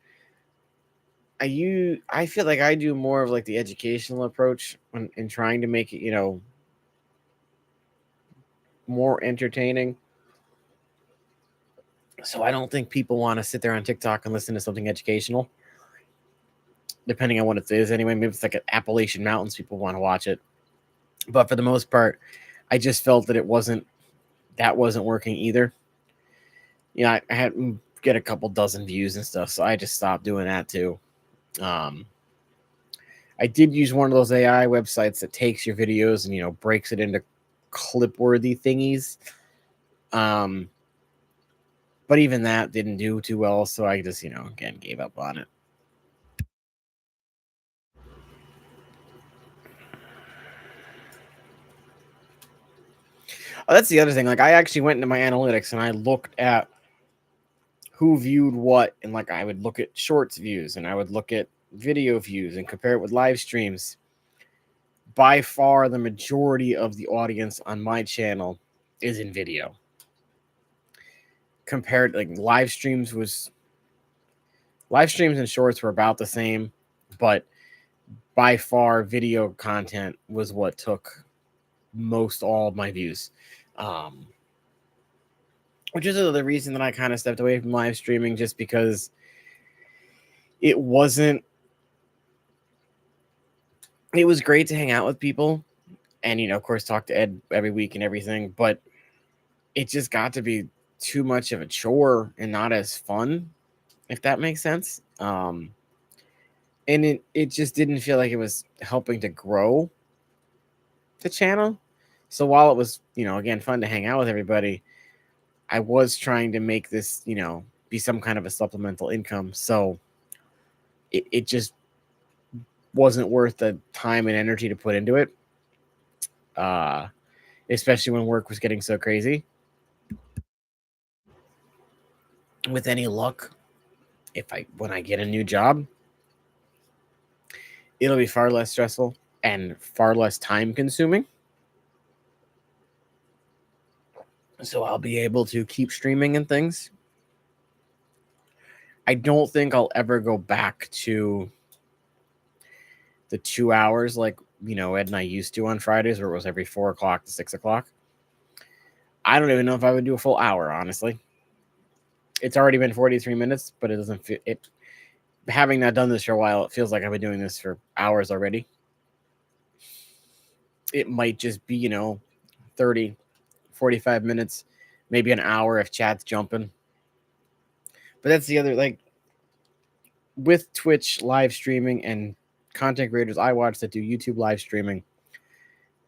I feel like I do more of like the educational approach in trying to make it, more entertaining. So I don't think people want to sit there on TikTok and listen to something educational. Depending on what it is, anyway, maybe it's like an Appalachian Mountains, people want to watch it. But for the most part, I just felt that wasn't working either. I had get a couple dozen views and stuff, so I just stopped doing that too. I did use one of those AI websites that takes your videos and breaks it into clip-worthy thingies. But even that didn't do too well, so I just again gave up on it. Oh, that's the other thing. Like, I actually went into my analytics and I looked at who viewed what, and like I would look at shorts views and I would look at video views and compare it with live streams. By far, the majority of the audience on my channel is in video. Compared, like live streams and shorts were about the same, but by far, video content was what took most all of my views. Which is another reason that I kind of stepped away from live streaming, just because it was great to hang out with people and, of course, talk to Ed every week and everything, but it just got to be too much of a chore and not as fun, if that makes sense. And it just didn't feel like it was helping to grow the channel. So while it was, again, fun to hang out with everybody, I was trying to make this, be some kind of a supplemental income. So it just wasn't worth the time and energy to put into it. Especially when work was getting so crazy. With any luck, when I get a new job, it'll be far less stressful and far less time consuming. So I'll be able to keep streaming and things. I don't think I'll ever go back to the 2 hours like, Ed and I used to on Fridays, where it was every 4 o'clock to 6 o'clock. I don't even know if I would do a full hour, honestly. It's already been 43 minutes, but it doesn't feel it. Having not done this for a while, it feels like I've been doing this for hours already. It might just be, 30, 45 minutes, maybe an hour if chat's jumping. But that's the other, like, with Twitch live streaming and content creators I watch that do YouTube live streaming,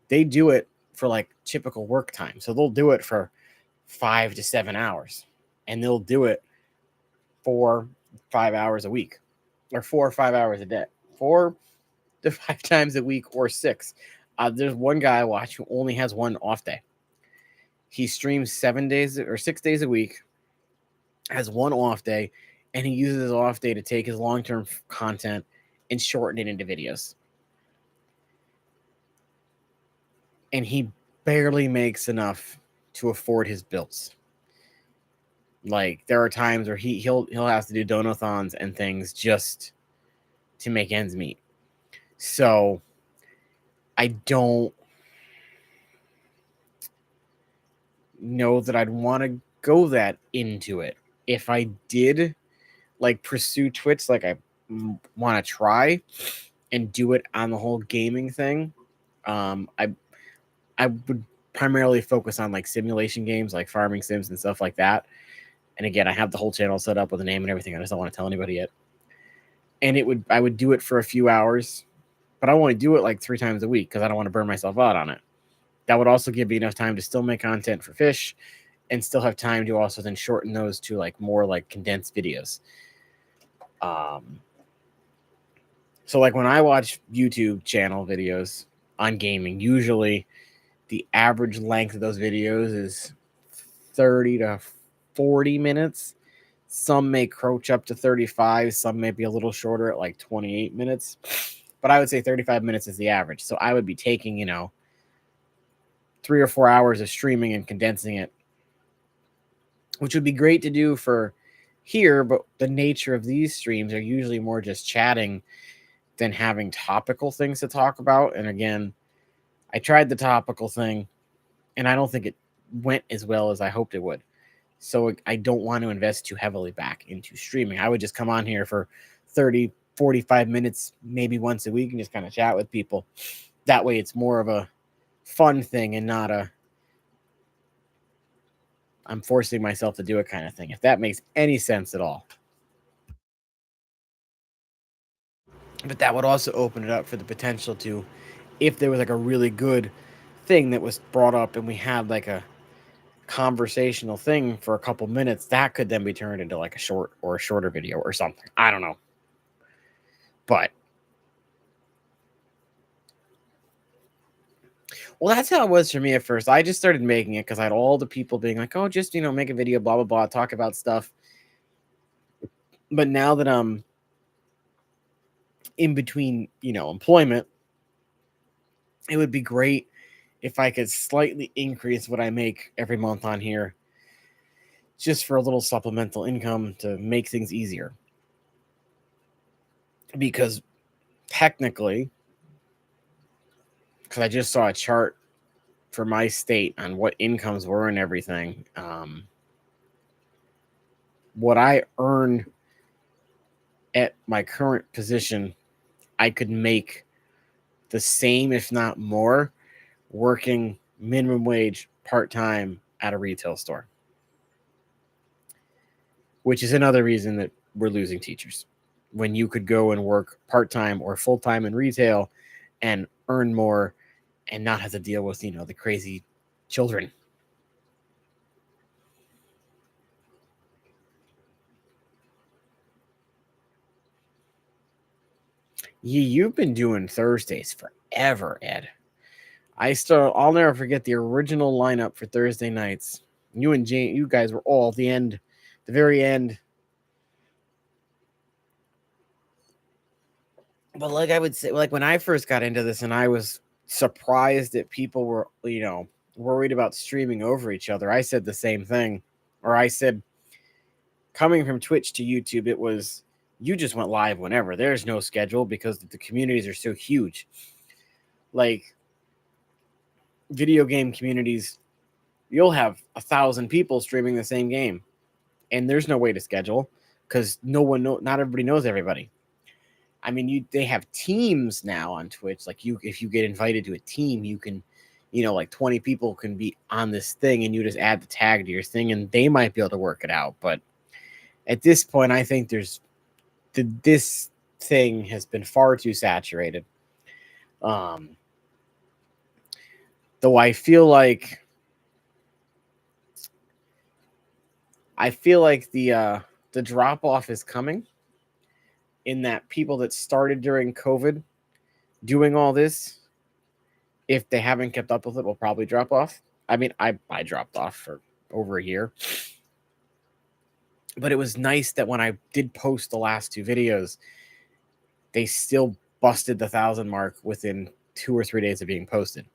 they do it for like typical work time. So they'll do it for 5 to 7 hours, and they'll do it 4 5 hours a week, or 4 or 5 hours a day, 4 to 5 times a week, or 6. There's one guy I watch who only has one off day. He streams 7 days or 6 days a week, has one off day, and he uses his off day to take his long-term content and shorten it into videos. And he barely makes enough to afford his bills. Like, there are times where he'll have to do donathons and things just to make ends meet. So I don't know that I'd want to go that into it. If I did like pursue Twitch, like I want to try and do it on the whole gaming thing, I would primarily focus on like simulation games, like farming sims and stuff like that. And again, I have the whole channel set up with a name and everything. I just don't want to tell anybody yet. And I would do it for a few hours, but I want to do it like 3 times a week because I don't want to burn myself out on it. That would also give me enough time to still make content for Fish and still have time to also then shorten those to like more like condensed videos. So like when I watch YouTube channel videos on gaming, usually the average length of those videos is 30 to 40 minutes. Some may crouch up to 35. Some may be a little shorter at like 28 minutes. But I would say 35 minutes is the average. So I would be taking, 3 or 4 hours of streaming and condensing it, which would be great to do for here. But the nature of these streams are usually more just chatting than having topical things to talk about. And again, I tried the topical thing and I don't think it went as well as I hoped it would. So I don't want to invest too heavily back into streaming. I would just come on here for 30, 45 minutes, maybe once a week, and just kind of chat with people. That way it's more of a fun thing and not a I'm forcing myself to do it kind of thing, if that makes any sense at all. But that would also open it up for the potential to, if there was like a really good thing that was brought up and we had like a conversational thing for a couple minutes, that could then be turned into like a short or a shorter video or something. I don't know. But well, that's how it was for me at first. I just started making it because I had all the people being like, oh, just make a video, blah blah blah, talk about stuff. But now that I'm in between, employment, it would be great if I could slightly increase what I make every month on here, just for a little supplemental income to make things easier. Because technically, because I just saw a chart for my state on what incomes were and everything, what I earn at my current position, I could make the same, if not more, working minimum wage part-time at a retail store, which is another reason that we're losing teachers. When you could go and work part-time or full-time in retail and earn more and not have to deal with, the crazy children. You've been doing Thursdays forever, Ed. I'll never forget the original lineup for Thursday nights. You and Jane, you guys were all at the very end. But like I would say, like when I first got into this and I was surprised that people were, worried about streaming over each other, I said the same thing. Or I said, coming from Twitch to YouTube, it was, you just went live whenever. There's no schedule because the communities are so huge. Like video game communities, you'll have 1,000 people streaming the same game, and there's no way to schedule because not everybody knows everybody. I mean, they have teams now on Twitch. Like if you get invited to a team, you can, like 20 people can be on this thing, and you just add the tag to your thing, and they might be able to work it out. But at this point, I think this thing has been far too saturated. Though I feel like the drop off is coming, in that people that started during COVID doing all this, if they haven't kept up with it, will probably drop off. I mean, I dropped off for over a year. But it was nice that when I did post the last 2 videos, they still busted the 1,000 mark within 2 or 3 days of being posted,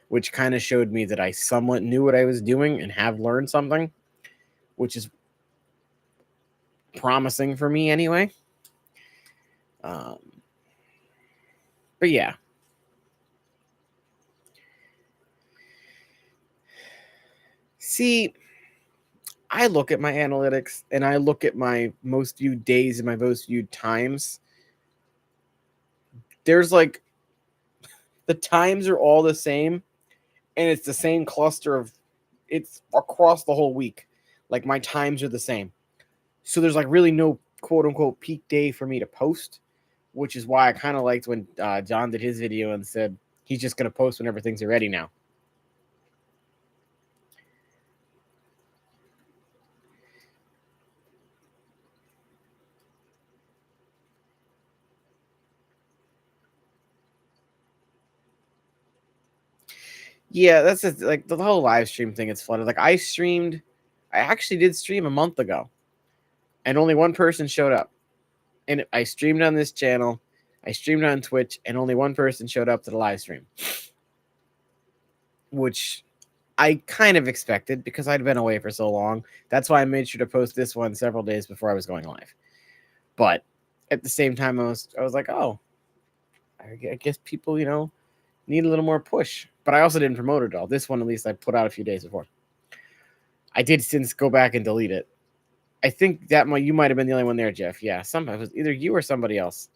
which kind of showed me that I somewhat knew what I was doing and have learned something, which is promising for me anyway. But yeah. See, I look at my analytics and I look at my most viewed days and my most viewed times. There's like, the times are all the same, and it's the same cluster of, it's across the whole week. Like my times are the same. So there's like really no quote unquote peak day for me to post, which is why I kind of liked when John did his video and said he's just going to post whenever things are ready now. Yeah, that's just, like the whole live stream thing. It's flooded. Like I actually did stream a month ago, and only one person showed up. And I streamed on this channel, I streamed on Twitch, and only one person showed up to the live stream, which I kind of expected because I'd been away for so long. That's why I made sure to post this one several days before I was going live. But at the same time, I was like, oh, I guess people, need a little more push. But I also didn't promote it all. This one, at least, I put out a few days before. I did since go back and delete it. I think that you might have been the only one there, Jeff. Yeah, it was either you or somebody else.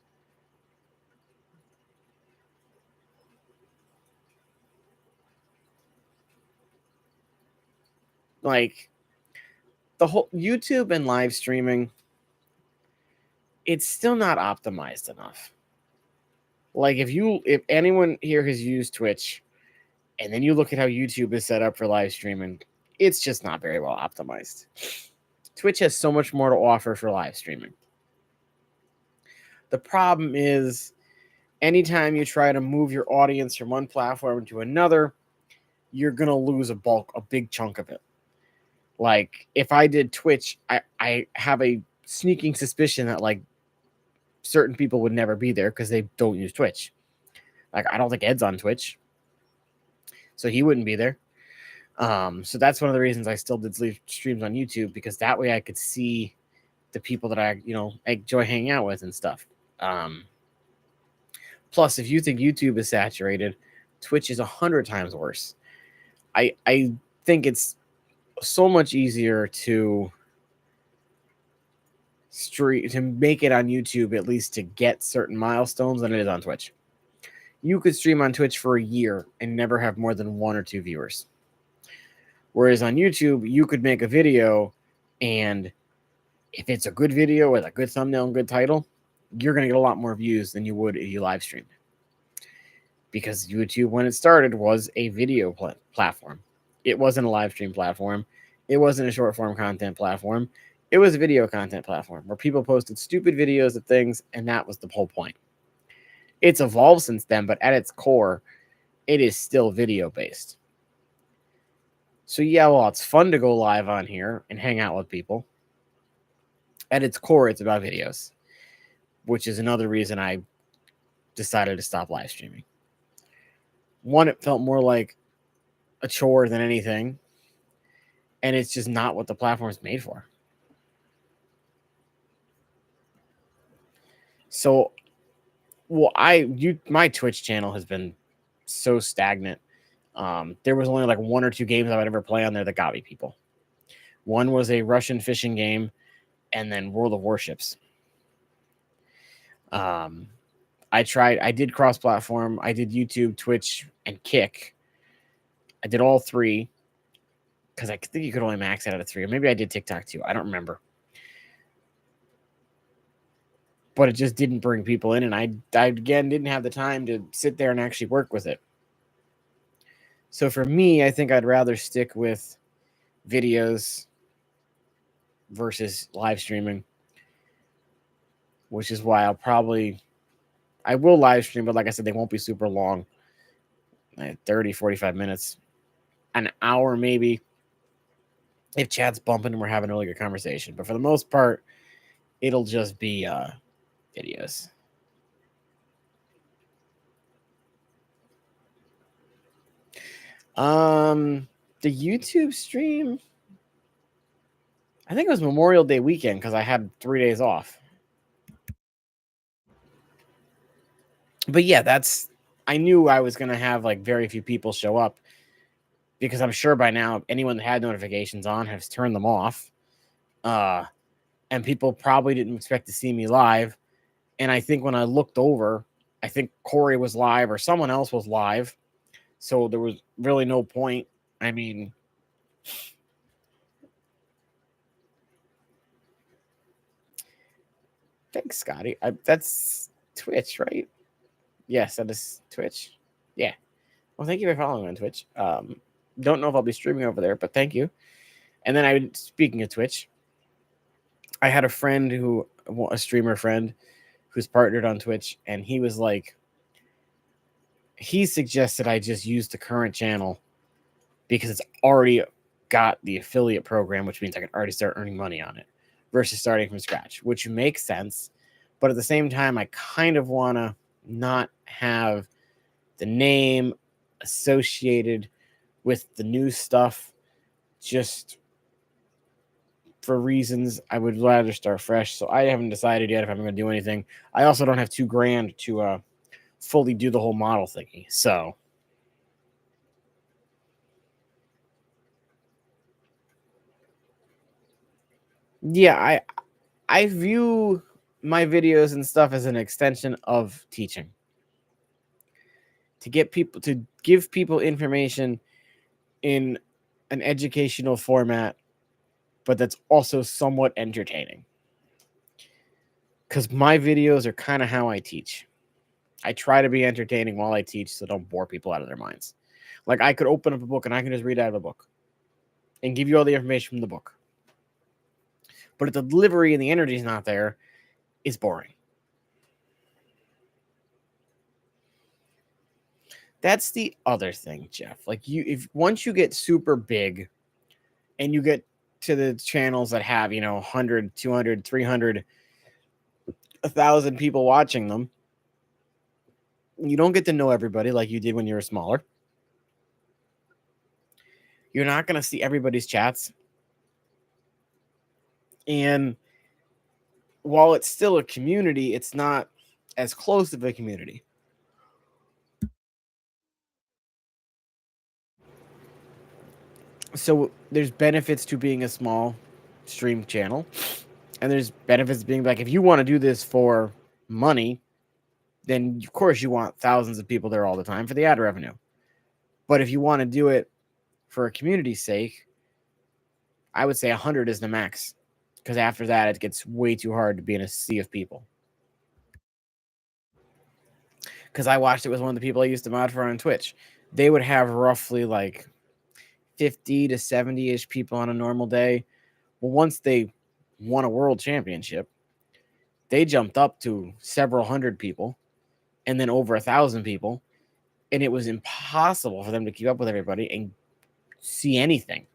Like the whole YouTube and live streaming, it's still not optimized enough. Like if anyone here has used Twitch and then you look at how YouTube is set up for live streaming, it's just not very well optimized. Twitch has so much more to offer for live streaming. The problem is anytime you try to move your audience from one platform to another, you're going to lose a big chunk of it. Like if I did Twitch, I have a sneaking suspicion that like certain people would never be there because they don't use Twitch. Like I don't think Ed's on Twitch, so he wouldn't be there. So that's one of the reasons I still did streams on YouTube, because that way I could see the people that I enjoy hanging out with and stuff. Plus, if you think YouTube is saturated, Twitch is 100 times worse. I think it's so much easier to make it on YouTube, at least to get certain milestones, than it is on Twitch. You could stream on Twitch for a year and never have more than 1 or 2 viewers. Whereas on YouTube, you could make a video, and if it's a good video with a good thumbnail and good title, you're going to get a lot more views than you would if you live streamed. Because YouTube, when it started, was a video platform. It wasn't a live stream platform. It wasn't a short form content platform. It was a video content platform where people posted stupid videos of things, and that was the whole point. It's evolved since then, but at its core, it is still video based. So yeah, well, it's fun to go live on here and hang out with people. At its core, it's about videos, which is another reason I decided to stop live streaming. One, it felt more like a chore than anything, and it's just not what the platform's made for. So, well, my Twitch channel has been so stagnant. There was only like 1 or 2 games I would ever play on there that got me people. One was a Russian fishing game, and then World of Warships. I did cross-platform. I did YouTube, Twitch, and Kick. I did all 3 because I think you could only max out of 3. Or maybe I did TikTok too. I don't remember. But it just didn't bring people in, and I again didn't have the time to sit there and actually work with it. So for me, I think I'd rather stick with videos versus live streaming, which is why I will live stream, but like I said, they won't be super long. 30, 45 minutes, an hour maybe, if chat's bumping and we're having a really good conversation. But for the most part, it'll just be videos. The YouTube stream, I think it was Memorial Day weekend because I had 3 days off. But yeah, I knew I was going to have like very few people show up, because I'm sure by now anyone that had notifications on has turned them off. And people probably didn't expect to see me live. And I think when I looked over, I think Corey was live or someone else was live. So there was really no point. I mean, thanks, Scotty. That's Twitch, right? Yes, that is Twitch. Yeah. Well, thank you for following on Twitch. Don't know if I'll be streaming over there, but thank you. And then speaking of Twitch, I had a streamer friend who's partnered on Twitch, and he was like, he suggested I just use the current channel because it's already got the affiliate program, which means I can already start earning money on it versus starting from scratch, which makes sense. But at the same time, I kind of want to not have the name associated with the new stuff just for reasons I would rather start fresh. So I haven't decided yet if I'm going to do anything. I also don't have $2,000 to fully do the whole model thingy. So yeah, I view my videos and stuff as an extension of teaching. To give people information in an educational format, but that's also somewhat entertaining. Because my videos are kind of how I teach. I try to be entertaining while I teach, so don't bore people out of their minds. Like, I could open up a book and I can just read out of the book and give you all the information from the book. But if the delivery and the energy is not there, it's boring. That's the other thing, Jeff. Like, if once you get super big and you get to the channels that have, 100, 200, 300, 1,000 people watching them, you don't get to know everybody like you did when you were smaller. You're not going to see everybody's chats. And while it's still a community, it's not as close of a community. So there's benefits to being a small stream channel. And there's benefits being like, if you want to do this for money, then of course you want thousands of people there all the time for the ad revenue. But if you want to do it for a community's sake, I would say 100 is the max. Because after that, it gets way too hard to be in a sea of people. Because I watched it with one of the people I used to mod for on Twitch. They would have roughly like 50 to 70-ish people on a normal day. Well, once they won a world championship, they jumped up to several hundred people and then over 1,000 people. And it was impossible for them to keep up with everybody and see anything.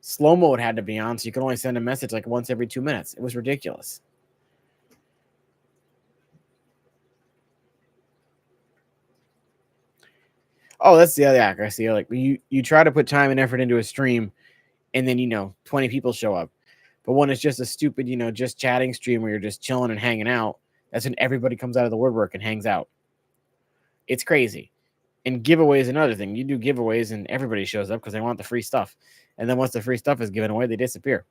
Slow mode had to be on, so you could only send a message like once every 2 minutes. It was ridiculous. Oh, that's the other accuracy. Like you try to put time and effort into a stream, and then 20 people show up. But when it's just a stupid, just chatting stream where you're just chilling and hanging out, that's when everybody comes out of the woodwork and hangs out. It's crazy. And giveaways another thing. You do giveaways and everybody shows up because they want the free stuff. And then once the free stuff is given away, they disappear.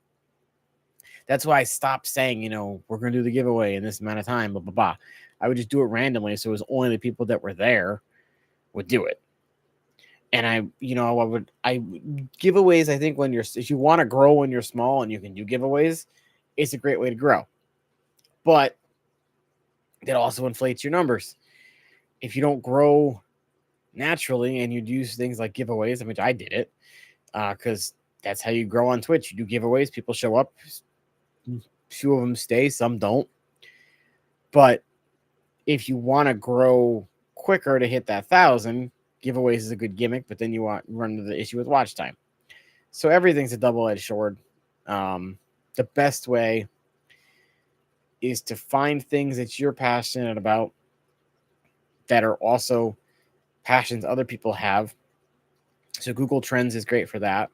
That's why I stopped saying, we're going to do the giveaway in this amount of time, blah, blah, blah. I would just do it randomly. So it was only the people that were there would do it. And I giveaways, I think if you want to grow when you're small and you can do giveaways, it's a great way to grow. But it also inflates your numbers. If you don't grow naturally and you do things like giveaways, which I did it, because that's how you grow on Twitch. You do giveaways, people show up, few of them stay, some don't. But if you want to grow quicker to hit that 1,000, giveaways is a good gimmick, but then you run into the issue with watch time. So everything's a double-edged sword. The best way is to find things that you're passionate about that are also passions other people have. So Google Trends is great for that.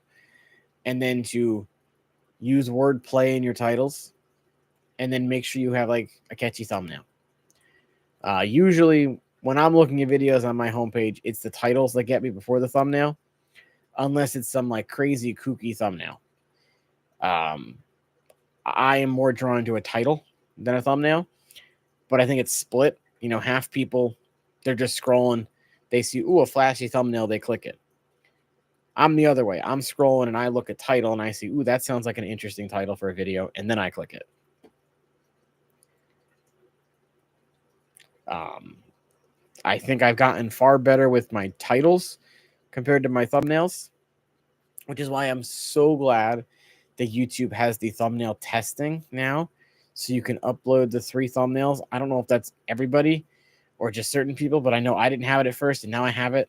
And then to use wordplay in your titles, and then make sure you have like a catchy thumbnail. Usually when I'm looking at videos on my homepage, it's the titles that get me before the thumbnail, unless it's some like crazy kooky thumbnail. I am more drawn to a title than a thumbnail, but I think it's split. Half people, they're just scrolling. They see, a flashy thumbnail, they click it. I'm the other way. I'm scrolling and I look at title and I see, that sounds like an interesting title for a video, and then I click it. I think I've gotten far better with my titles compared to my thumbnails, which is why I'm so glad that YouTube has the thumbnail testing now. So you can upload the 3 thumbnails. I don't know if that's everybody or just certain people, but I know I didn't have it at first and now I have it.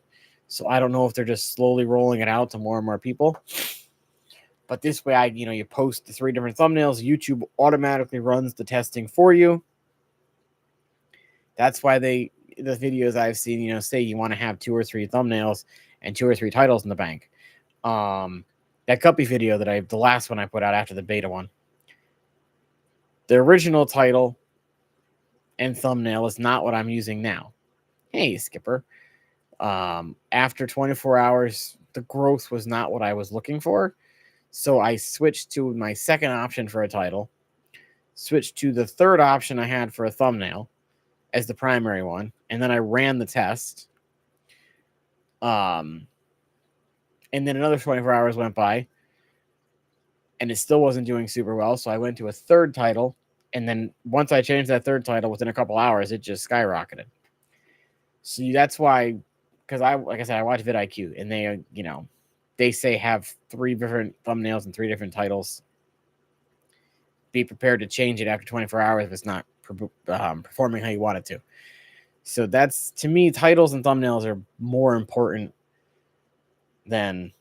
So I don't know if they're just slowly rolling it out to more and more people. But this way, you post the 3 different thumbnails. YouTube automatically runs the testing for you. That's why the videos I've seen, say you want to have 2 or 3 thumbnails and 2 or 3 titles in the bank. That Guppy video the last one I put out after the beta one, the original title and thumbnail is not what I'm using now. Hey, Skipper. After 24 hours, the growth was not what I was looking for. So I switched to my second option for a title, switched to the third option I had for a thumbnail as the primary one, and then I ran the test. And then another 24 hours went by, and it still wasn't doing super well. So I went to a third title, and then once I changed that third title, within a couple hours, it just skyrocketed. So that's why, because like I said, I watch vidIQ, and they say have 3 different thumbnails and 3 different titles. Be prepared to change it after 24 hours if it's not performing how you want it to. So that's, to me, titles and thumbnails are more important than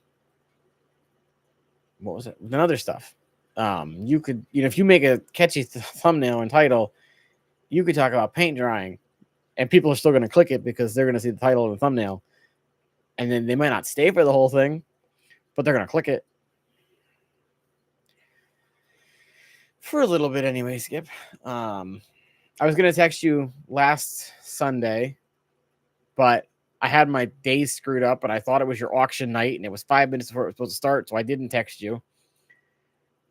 than other stuff. You could, if you make a catchy thumbnail and title, you could talk about paint drying, and people are still going to click it because they're going to see the title and the thumbnail, and then they might not stay for the whole thing, but they're going to click it for a little bit anyway. Skip. I was going to text you last Sunday, but I had my days screwed up, and I thought it was your auction night, and it was 5 minutes before it was supposed to start, so I didn't text you.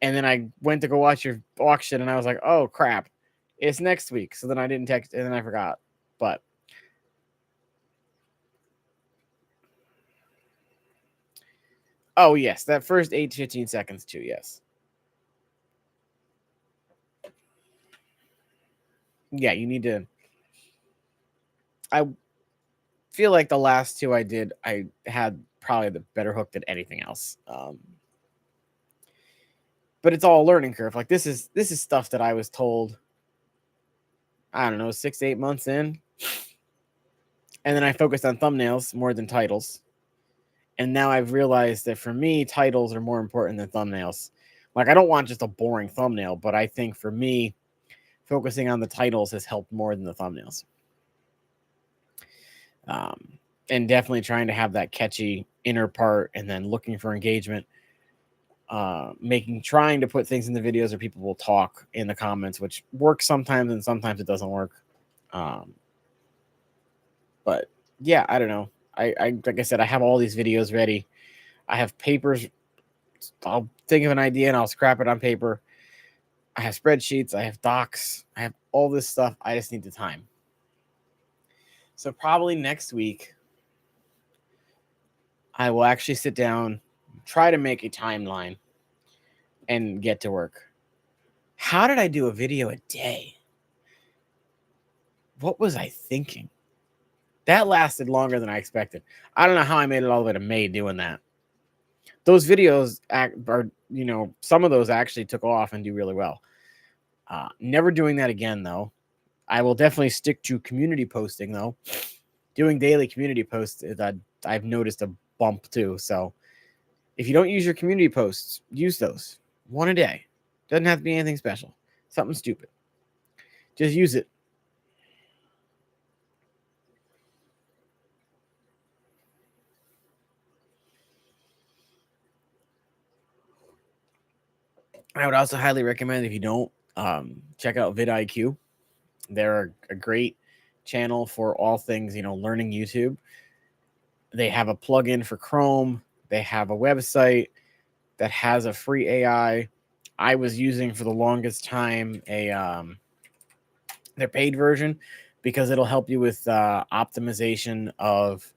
And then I went to go watch your auction, and I was like, oh, crap, it's next week. So then I didn't text, and then I forgot. But oh, yes, that first 8 to 15 seconds, too, yes. Yeah, you need to. I feel like the last 2 I did, I had probably the better hook than anything else. But it's all a learning curve. Like this is stuff that I was told, I don't know, 6 to 8 months in. And then I focused on thumbnails more than titles. And now I've realized that for me, titles are more important than thumbnails. Like I don't want just a boring thumbnail, but I think for me, focusing on the titles has helped more than the thumbnails. And definitely trying to have that catchy inner part, and then looking for engagement. Trying to put things in the videos where people will talk in the comments, which works sometimes and sometimes it doesn't work. But yeah, I don't know. I like I said, I have all these videos ready. I have papers. I'll think of an idea and I'll scrap it on paper. I have spreadsheets. I have docs. I have all this stuff. I just need the time. So probably next week, I will actually sit down, try to make a timeline, and get to work. How did I do a video a day? What was I thinking? That lasted longer than I expected. I don't know how I made it all the way to May doing that. Those videos are, some of those actually took off and do really well. Never doing that again, though. I will definitely stick to community posting, though. Doing daily community posts, I've noticed a bump, too. So if you don't use your community posts, use those. 1 a day. Doesn't have to be anything special. Something stupid. Just use it. I would also highly recommend, if you don't, check out vidIQ. They're a great channel for all things, learning YouTube. They have a plugin for Chrome. They have a website that has a free AI. I was using for the longest time their paid version, because it'll help you with optimization of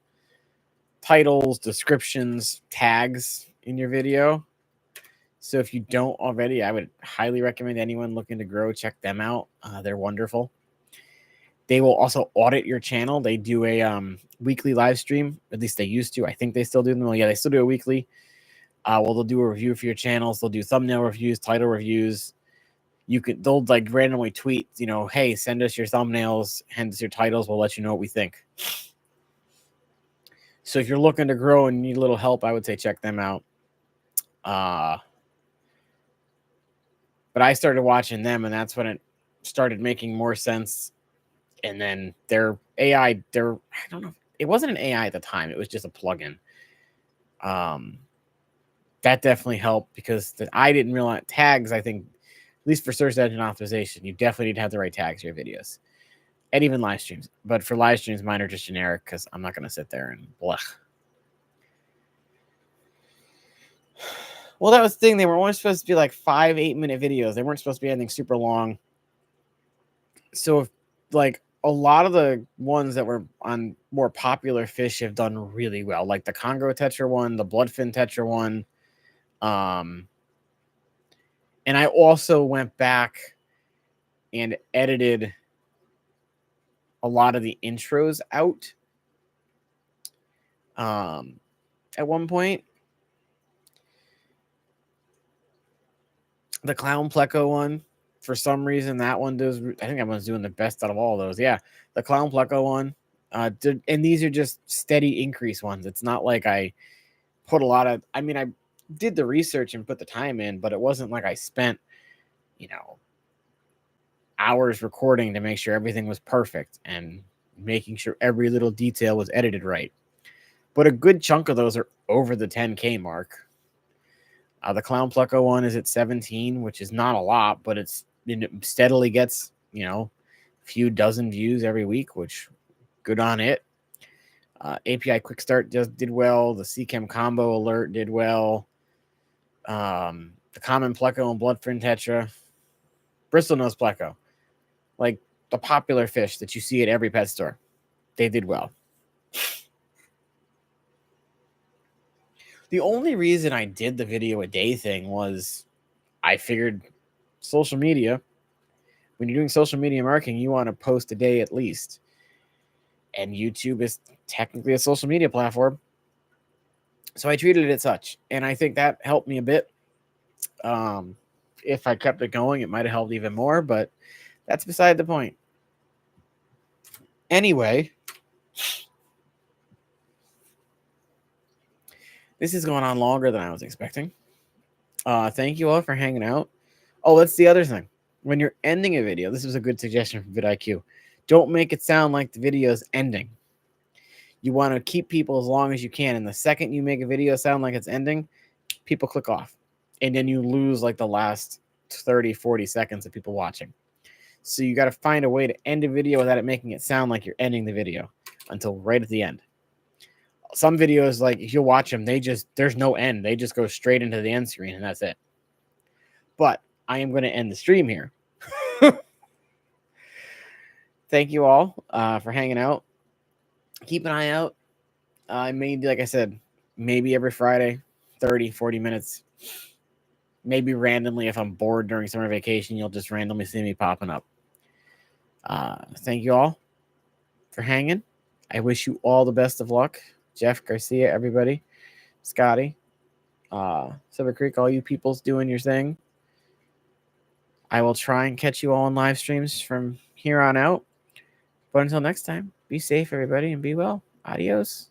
titles, descriptions, tags in your video. So if you don't already, I would highly recommend anyone looking to grow, check them out. They're wonderful. They will also audit your channel. They do a weekly live stream. At least they used to. I think they still do them. Well, yeah, they still do a weekly. They'll do a review for your channels. They'll do thumbnail reviews, title reviews. They'll like randomly tweet, hey, send us your thumbnails, send us your titles. We'll let you know what we think. So if you're looking to grow and need a little help, I would say check them out. But I started watching them, and that's when it started making more sense. And then their AI, I don't know, it wasn't an AI at the time, it was just a plugin. That definitely helped because I didn't realize tags. I think, at least for search engine optimization, you definitely need to have the right tags for your videos and even live streams. But for live streams, mine are just generic because I'm not going to sit there and blah. Well, that was the thing. They were only supposed to be like 5-8 minute videos. They weren't supposed to be anything super long. So, if, like, a lot of the ones that were on more popular fish have done really well, like the Congo Tetra one, the Bloodfin Tetra one. And I also went back and edited a lot of the intros out at one point. The Clown Pleco one, for some reason, that one does. I think that one's doing the best out of all of those. Yeah, the Clown Pleco one. And these are just steady increase ones. It's not like I put a lot of. I mean, I did the research and put the time in, but it wasn't like I spent, hours recording to make sure everything was perfect and making sure every little detail was edited right. But a good chunk of those are over the 10K mark. The Clown Pleco one is at 17, which is not a lot, but it steadily gets, a few dozen views every week, which good on it. API Quick Start did well. The CChem Combo Alert did well. The Common Pleco and Bloodfin Tetra. Bristlenose Pleco. Like the popular fish that you see at every pet store. They did well. The only reason I did the video a day thing was I figured social media, when you're doing social media marketing, you want to post a day at least. And YouTube is technically a social media platform. So I treated it as such. And I think that helped me a bit. If I kept it going, it might have helped even more, but that's beside the point. Anyway, this is going on longer than I was expecting. Thank you all for hanging out. Oh, that's the other thing. When you're ending a video, this is a good suggestion from vidIQ. Don't make it sound like the video is ending. You want to keep people as long as you can. And the second you make a video sound like it's ending, people click off. And then you lose like the last 30, 40 seconds of people watching. So you got to find a way to end a video without it making it sound like you're ending the video until right at the end. Some videos, like if you watch them, there's no end. They just go straight into the end screen and that's it. But I am going to end the stream here. Thank you all for hanging out. Keep an eye out. Maybe, like I said, maybe every Friday, 30, 40 minutes. Maybe randomly, if I'm bored during summer vacation, you'll just randomly see me popping up. Thank you all for hanging. I wish you all the best of luck. Jeff, Garcia, everybody. Scotty. Silver Creek, all you peoples doing your thing. I will try and catch you all on live streams from here on out. But until next time, be safe, everybody, and be well. Adios.